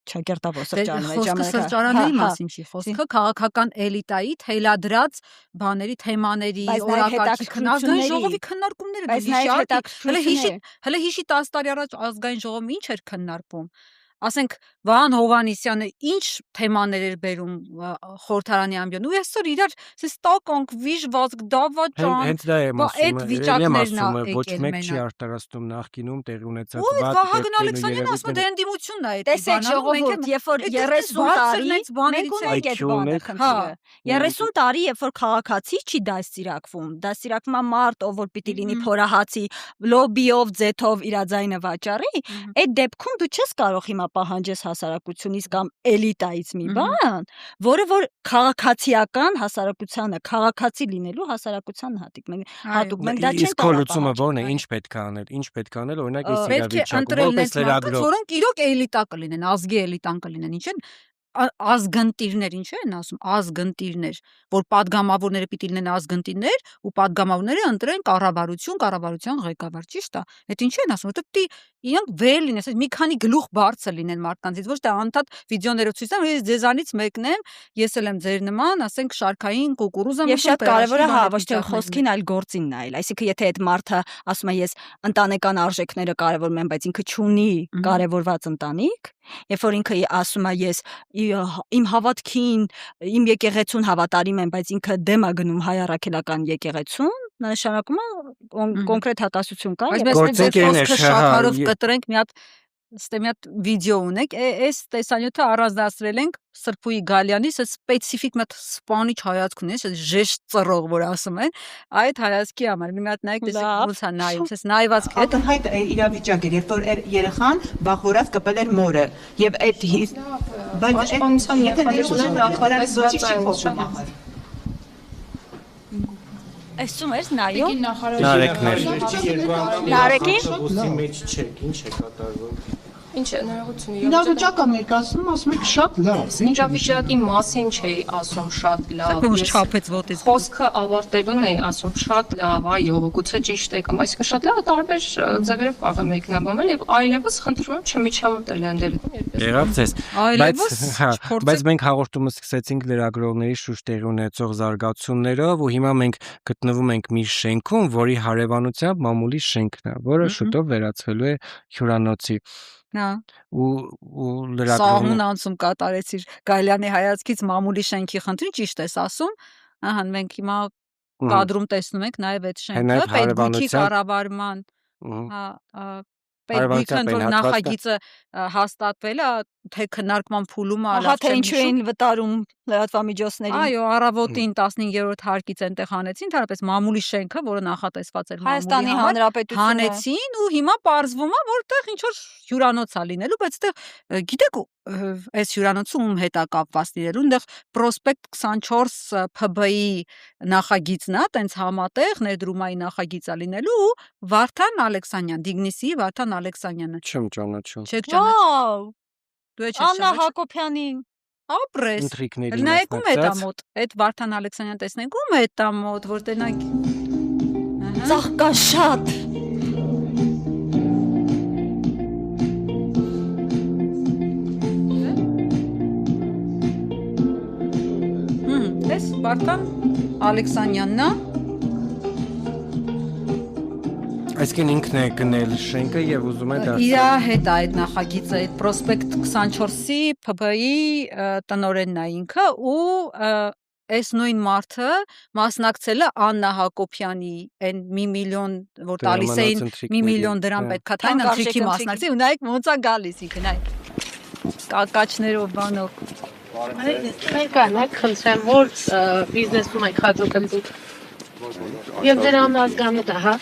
Չակերտավոր սրճարանների մասին չի խոսքը, քաղաքական էլիտայի թելադրած բաների, թեմաների, օրակարգի քննարկումների, ժողովի քննարկումները։ Հələ հիշի 10 տարի առաջ ազգային ժողովը ինչ էր քննարկում։ Ասենք Վահան Հովհաննիսյանը ինչ թեմաներ էր բերում խորհրդարանի ամբիոն ու այսօր իրար ասես տականք վիժվածք դավաճան հենց դա եմ այդ վիճակներն ա ոչ մեկ չի արտարացնում նախկինում տեղի ունեցած ու Վահագն Ալեքսանյանը ասում է դե ընդդիմությունն է այդ տեսեք ժողովուրդ երբ որ 30 տարի մենք ունենք այդ բանը խնդիրը 30 տարի երբ որ քաղաքացի չի դաստիարակվում դաստիարակվում է մարդ ով որ պիտի լինի փորահացի լոբիով ձեթով իր ձայնը վաճառի այդ դեպքում դու չես կարող հիմա պահանջես հասարակությունից կամ էլիտայից մի բան, որը որ քաղաքացիական հասարակությանը, քաղաքացի լինելու հասարակության հատուկ մենք դա չենք կարող։ Իսկ լուծումը ո՞րն է, ինչ պետք է անել, օրինակ այս իրավիճակում որպես լրագրող, որոնք իրոք էլիտա կլինեն, ազգի էլիտան կլինեն, ինչ են ազգընտիրներ, ինչ են ասում, ազգընտիրներ, որ падգամավորները պիտի լինեն ազգընտիրներ ու падգամավորները ընտրեն կառավարության ղեկավար, ճիշտ է։ Այդ ինչ են ասում, որտեղ պիտի իրանք վեր լինեն, ասես մի քանի գլուխ բարձր լինեն մարդկանցից, ոչ թե անդադ վիդեոներով ցույց տան, ես ձեզանից մեկն եմ, ես էլ եմ ձեր նման, ասենք շարքային կուկուրուզա Եվ շատ կարևոր է հա ոչ թե խոսքին, այլ գործին նայել։ Այսինքն եթե այդ մարդը ասում է ես ընտանեկան արժեքները կարևորում եմ, բայց ինքը չունի կարևորված ընտանիք, երբ որ ինքը ասում է ես իմ հավատքին, իմ եկեղեցուն հավատարիմ եմ, բայց ինքը դեմ է գնում հայ առաքելական եկեղեցուն, նշանակում է կոնկրետ հակասություն կա։ Խոսքը շաքարով կտրենք մի հատ վիդեո ունեք, այս տեսանյութը առանձնացրել ենք Սրփուի Գալյանի, սպეციფიկ մի հատ սպանիչ հայացք ունի, այս ժեշտ ծռող, որ ասում են, այդ հայացքի համար մի հատ նայեք, տեսեք ոնց է նայում, այս նայվածք հետ ակնհայտ իրավիճակ էր, երբ որ երեխան վախորած կպել էր մորը, եւ այդ բայց պաշտպանության նախարարը Այսում ես նայում Նարեկին մեջ չեք, ինչ է կատարվում։ Ինչ է ներողություն։ Իրավիճակը ներկայացնում ասում եք շատ լավ։ Իրավիճակի մասին չէի ասում շատ լավ։ Ոնց չափեց ոտից։ Խոսքը ավարտելուն էի ասում շատ լավ, այո, գուցե ճիշտ եք, այսինքն շատ լավ տարբեր ձևերով կարող է մեկնաբանել եւ այլևս խնդրում եմ չմիջամտել անդել։ Եղավ ձեզ։ Բայց մենք հաղորդումը սկսեցինք լրագրողների շուրջ տեղի ունեցող զարգացումներով ու հիմա մենք գտնվում ենք մի շենքում, որի հարևանությամբ մամուլի շենքն է, որը շուտով վերածվելու է հյուրանոցի։ ու լրագրողն անցում կատարեցիր Գալյանի հայացքից մամուլի շենքի խնդրին ճիշտ ես ասում ահա մենք հիմա կադրում տեսնում ենք նաև այդ շենքը պետբույքի կառավարման պետբույքն որ նախագիծը հաստատվել է թե քննարկման փուլումը Ահա թե ինչու էին վտարում լրատվամիջոցներին։ Այո, առավոտին 15-րդ հարկից այնտեղ հանեցին, ընդհանրապես մամուլի շենքը, որը նախատեսված էր Հայաստանի մամուլի համար, Հանրապետությունը հանեցին ու հիմա պարզվում է, որ այդտեղ ինչ որ հյուրանոց է լինելու, բայց այդտեղ գիտեք այս հյուրանոցում հետ է կապված լինելու, այնտեղ Prospect 24 PB-ի նախագիծն է, տենց համատեղ ներդրումային նախագիծ է լինելու ու Վարդան Ալեքսանյան, Դիգնիսի Վարդան Ալեքսանյանը։ Չեմ ճանաչում։ Չեք ճանաչում։ Վաու, Դու եք Աննա ճանաչում։ Հակոբյանի Ապրես։ Ընթրիքների Նայեք ում է դա մասնակցած։ մոտ։ Այդ Վարդան Ալեքսանյան տեսնենք ում է դա մոտ, որ տենակ։ ծաղկաշատ։ Այս Վարդան Ալեքսանյանն է։ Այսինքն ինքն է գնել շենքը եւ ուզում է Իր դարձնել։ հետ է այդ նախագիծը, այդ Prospect 24-ի PB-ի տնօրենն է ինքը ու այս նույն մարդը մասնակցել է Աննա Հակոբյանի այն 1 միլիոն, որ տալիս էին 1 միլիոն դրամ պետքա տային ընթրիքի մասնակցի ու նայեք ոնց է գալիս ինքը, նայեք կակաչներով բանով։ Մենք անենք խնդրեմ, որ բիզնեսում եք հաջողել դուք։ Եվ դրա անազգանու դա, հա։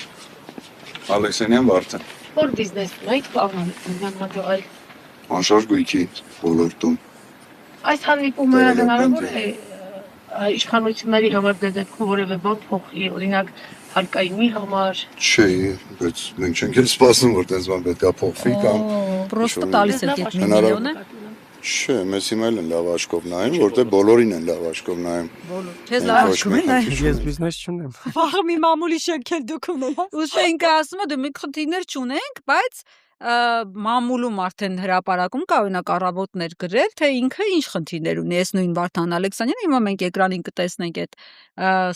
Ալեքսանյան Վարդան, Որ բիզնեսում եք հաջողել։ անշարժույքի ոլորտում։ Այս հանդիպումը հնարավոր է իշխանությունների համար դեպքում որևէ բան փոխի, օրինակ հարկայինի համար։ Չէ, բայց մենք չենք էլ սպասում, որ տես բան պետք է փոխվի կամ Պրոստը տալիս եք այդ 1 միլիոնը։ Չէ, մեզ հիմա էլ են լավ աչքով նայում, որտեղ բոլորին են լավ աչքով նայում։ Քեզ լավ աչքով են նայում։ Ես բիզնես չունեմ։ Վաղը մի մամուլի շենք էլ դուք ունենաք։ Ու շենքը ասում է դու մի խնդիրներ չունենք, բայց մամուլում արդեն հրապարակում կա օրինակ առավոտներ գրել, թե ինքը ինչ խնդիրներ ունի։ Այս նույն Վարդան Ալեքսանյանը հիմա մենք էկրանին կտեսնենք այդ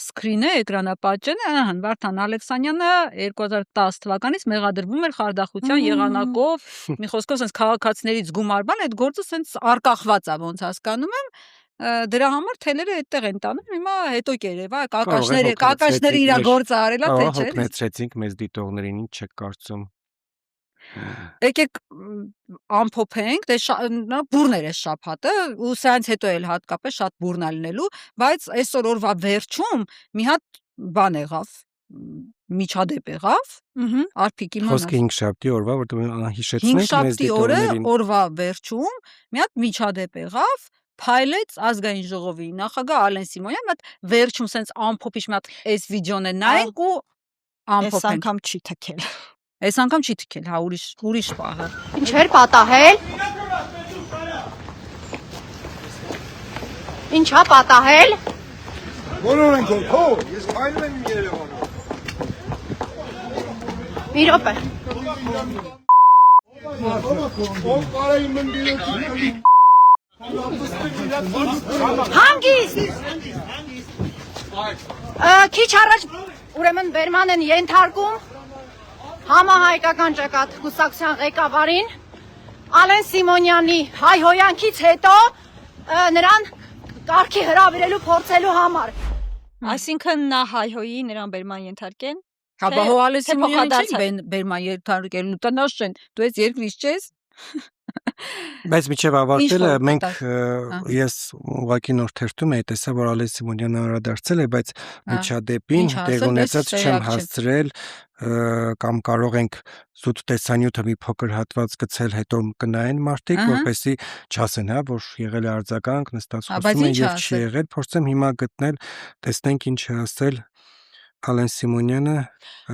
սկրինը, էկրանապատճենը, ահա Վարդան Ալեքսանյանը 2010 թվականից մեղադրվում էր խարդախության եղանակով, մի խոսքով sense քաղաքացիներից գումար բան, այդ գործը sense արկախված է, ոնց հասկանում եմ։ Դրա համար թելերը այդտեղ են տանում, հիմա հետո կերևա կակաշները իր գործը արելա թե չէ։ Հոգնեցրեցինք մեզ դիտողներին, ինչ չեք կարծում։ Եկեք ամփոփենք, դե բուրներ է շաբաթը ու սրանց հետո էլ հատկապես շատ բուրն է լինելու, բայց այսօր օրվա վերջում մի հատ բան եղավ, միջադեպ եղավ, Արփիկ իմանաս։ Խոսքը 5 շաբթի օրվա, որտեղ հիշեցնենք 5 մեզ շաբթի օրը դիտողներին։ օրվա վերջում մի հատ միջադեպ եղավ, փայլեց ազգային ժողովի նախագահ Ալեն Սիմոնյան, մի հատ վերջում sense ամփոփիչ մի հատ այս վիդեոն է նայենք ու Այս ամփոփենք։ անգամ չի թքել։ Այս անգամ չի թքել, հա, ուրիշ պահը։ Ինչ էր պատահել։ Ինչա պատահել։ Բոլոր են գոլ, հո, ես քայլում եմ Երևանում։ Մի րոպե։ Ով կարայի մնդիրոքի։ Հանգիստ։ Քիչ առաջ ուրեմն Բերման են ենթարկում համահայկական ճակատ կուսակցության ղեկավարին Ալեն Սիմոնյանի հայհոյանքից հետո նրան կարգի հրավիրելու փորձելու համար։ Այսինքն նա հայհոյի նրան բերման ենթարկեն։ Հա, բա հո Ալեն թե Սիմոնյանը չի փոխադարձ բերման ենթարկելու, տնաշ են, դու ես երկրից չես։ Բայց միջև ավարտելը Ինչ-որ մենք պատահ։ ես ուղղակի նոր թերթում էի տեսա, որ Ալեն Սիմոնյանը անդրադարձել է, բայց միջադեպին Ինչ տեղ ասել, ունեցած ես չեմ տեղյակ չեմ։ հասցրել կամ կարող ենք զուտ տեսանյութը մի փոքր հատված գցել, հետո կնայեն մարդիկ, Ահա։ որպեսզի չասեն, հա, որ եղել է արձագանք, նստած Ա, բայց խոսում են ինչ եւ ա չի ասել։ եղել, փորձեմ հիմա գտնել, տեսնենք ինչ է ասել Ալեն Սիմոնյանը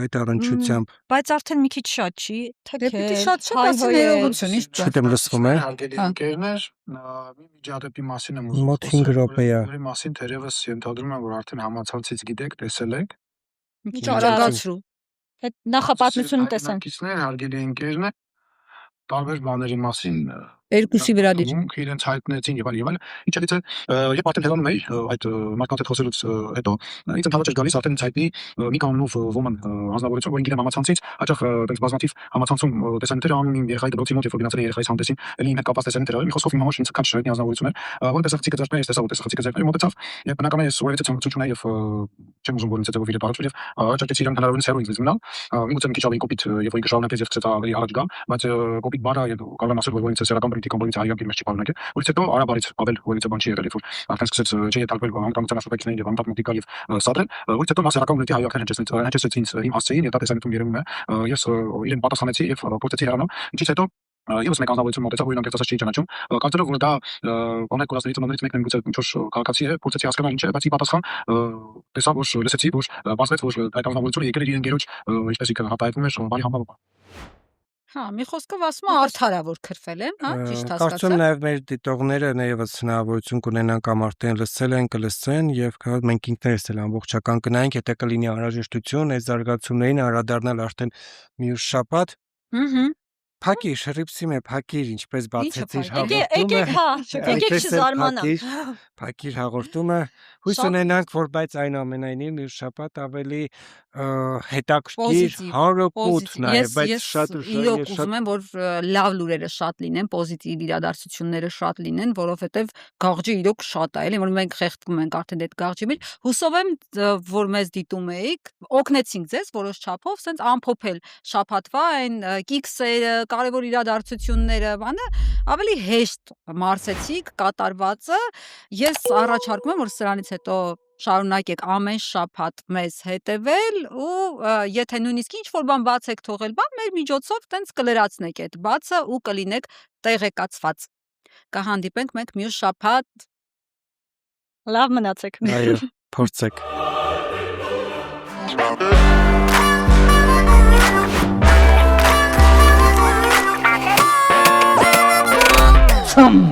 այդ առնչությամբ։ Բայց արդեն մի քիչ շատ չի Դե պիտի թքել։ շատ ասի ներողություն, ինչ կա։ Չգիտեմ լսվում է։ Հարգելի ընկերներ, մի միջադեպի մասին եմ Մոտ 5 րոպե է։ որի մասին թերևս ենթադրում եմ, որ արդեն համացանցից գիտեք, տեսել եք։ Ինչ արագացրու։ Այդ նախապատմությունը տեսանք։ Հայրենակիցներ, հարգելի ընկերներ, տարբեր բաների մասին Երկուսի վրա դիր։ իրենց հայտնեցին եւ այլն։ Ինչա՞դից է, երբ արդեն հելանում էի այդ մարդկանց հետ խոսելուց հետո, ինձ ընդհանրապես գալիս արդեն հայտնի մի կանոնով ոման հանձնավորություն, որին գիտեմ համացանցից, հաճախ այդպես բազմաթիվ համացանցում տեսանյութեր անում իմ երեխայի դպրոցի մոտ, երբ որ գնացել էի երեխայիս հանդեսին, էլի իմ հետ կապված տեսանյութեր, մի խոսքով իմ համար ինձ քաչ հայտնի հանձնավորություն էր, որը տեսախցիկը ձեռքներ, տեսա որ տեսախցիկը ձեռքներ մոտեցավ, եւ բնական է ես ուղղակի ցանկություն չունեի եւ չեմ ուզում որ ինձ հետո վիրը տարածվի եւ ճակեցի իրան հնարավորինս հեռու ինձ մնալ, միգուցե մի քիչ ավելի կոպիտ եւ որ ինքը շարունակեց եւ սկսեց ավելի առաջ գալ, բայց կոպիտ բառը կարող եմ ասել որ ինձ սերական պոլիտիկան բոլորից հայրենի մեջ չի բանալի, որից հետո արաբարից ավել որից բան չի եղել, որ արդեն սկսեց չետալվել համակամության ասպեկտներին եւ համակամտիկալ եւ սադրել, որից հետո մասերական ունեցի հայրենիքներ հնչեցին իմ հասցեին եւ դա տեսանյութում երևում է, ես իրեն պատասխանեցի եւ փորձեցի հեռանալ, ինչից հետո Եվս մեկ անձնավորություն մոտեցավ, որ իրենք ասած չի ճանաչում, կարծելով որ դա բաներ կորածներից մնալից մեկն գուցե ինչ-որ քաղաքացի է, փորձեցի հասկանալ ինչ է, բայց ի պատասխան տեսա, որ լսեցի, որ բացվեց, որ այդ անձնավորությունը եկել էր իր ընկերոջ, ինչպես ինքը հատայվում էր, բարի համբավը։ Հա, մի խոսքով ասում եմ արդար է որ քրֆել եմ, հա, ճիշտ հասկացա։ Կարծում եմ նաև մեր դիտողները նաև հնարավորություն կունենան կամ արդեն լսել են, կլսեն եւ մենք ինքներս էլ ամբողջական կնայենք, եթե կլինի անհրաժեշտություն այս զարգացումներին անդրադառնալ արդեն մյուս շաբաթ։ Փակիր, շրիփսիմե, փակիր, ինչպես բացեցիր հաղորդումը։ Եկեք չզարմանանք։ Փակիր հաղորդումը։ Հույս ունենանք, որ բայց այնուամենայնիվ մյուս շաբաթ ավելի հետաքրքիր, հանրօգուտ նաև, բայց շատ իրոք ուզում եմ, որ լավ լուրերը շատ լինեն, պոզիտիվ իրադարձությունները շատ լինեն, որովհետև գաղջի իրոք շատ է, էլի, որ մենք խեղդվում ենք արդեն այդ գաղջի մեջ։ Հուսով եմ, որ մեզ դիտում եք, օգնեցինք ձեզ որոշ չափով, սենց ամփոփել շաբաթվա այն կիքսերը, կարևոր իրադարձությունները, բանը ավելի հեշտ մարսեցիք կատարվածը։ Ես առաջարկում եմ, որ սրանից հետո շարունակեք ամեն շաբաթ մեզ հետևել ու եթե նույնիսկ ինչ-որ բան բաց եք թողել, բան մեր միջոցով տենց կլրացնեք այդ բացը ու կլինեք տեղեկացված։ Կհանդիպենք մենք մյուս շաբաթ։ Լավ մնացեք։ Այո, փորձեք։ Some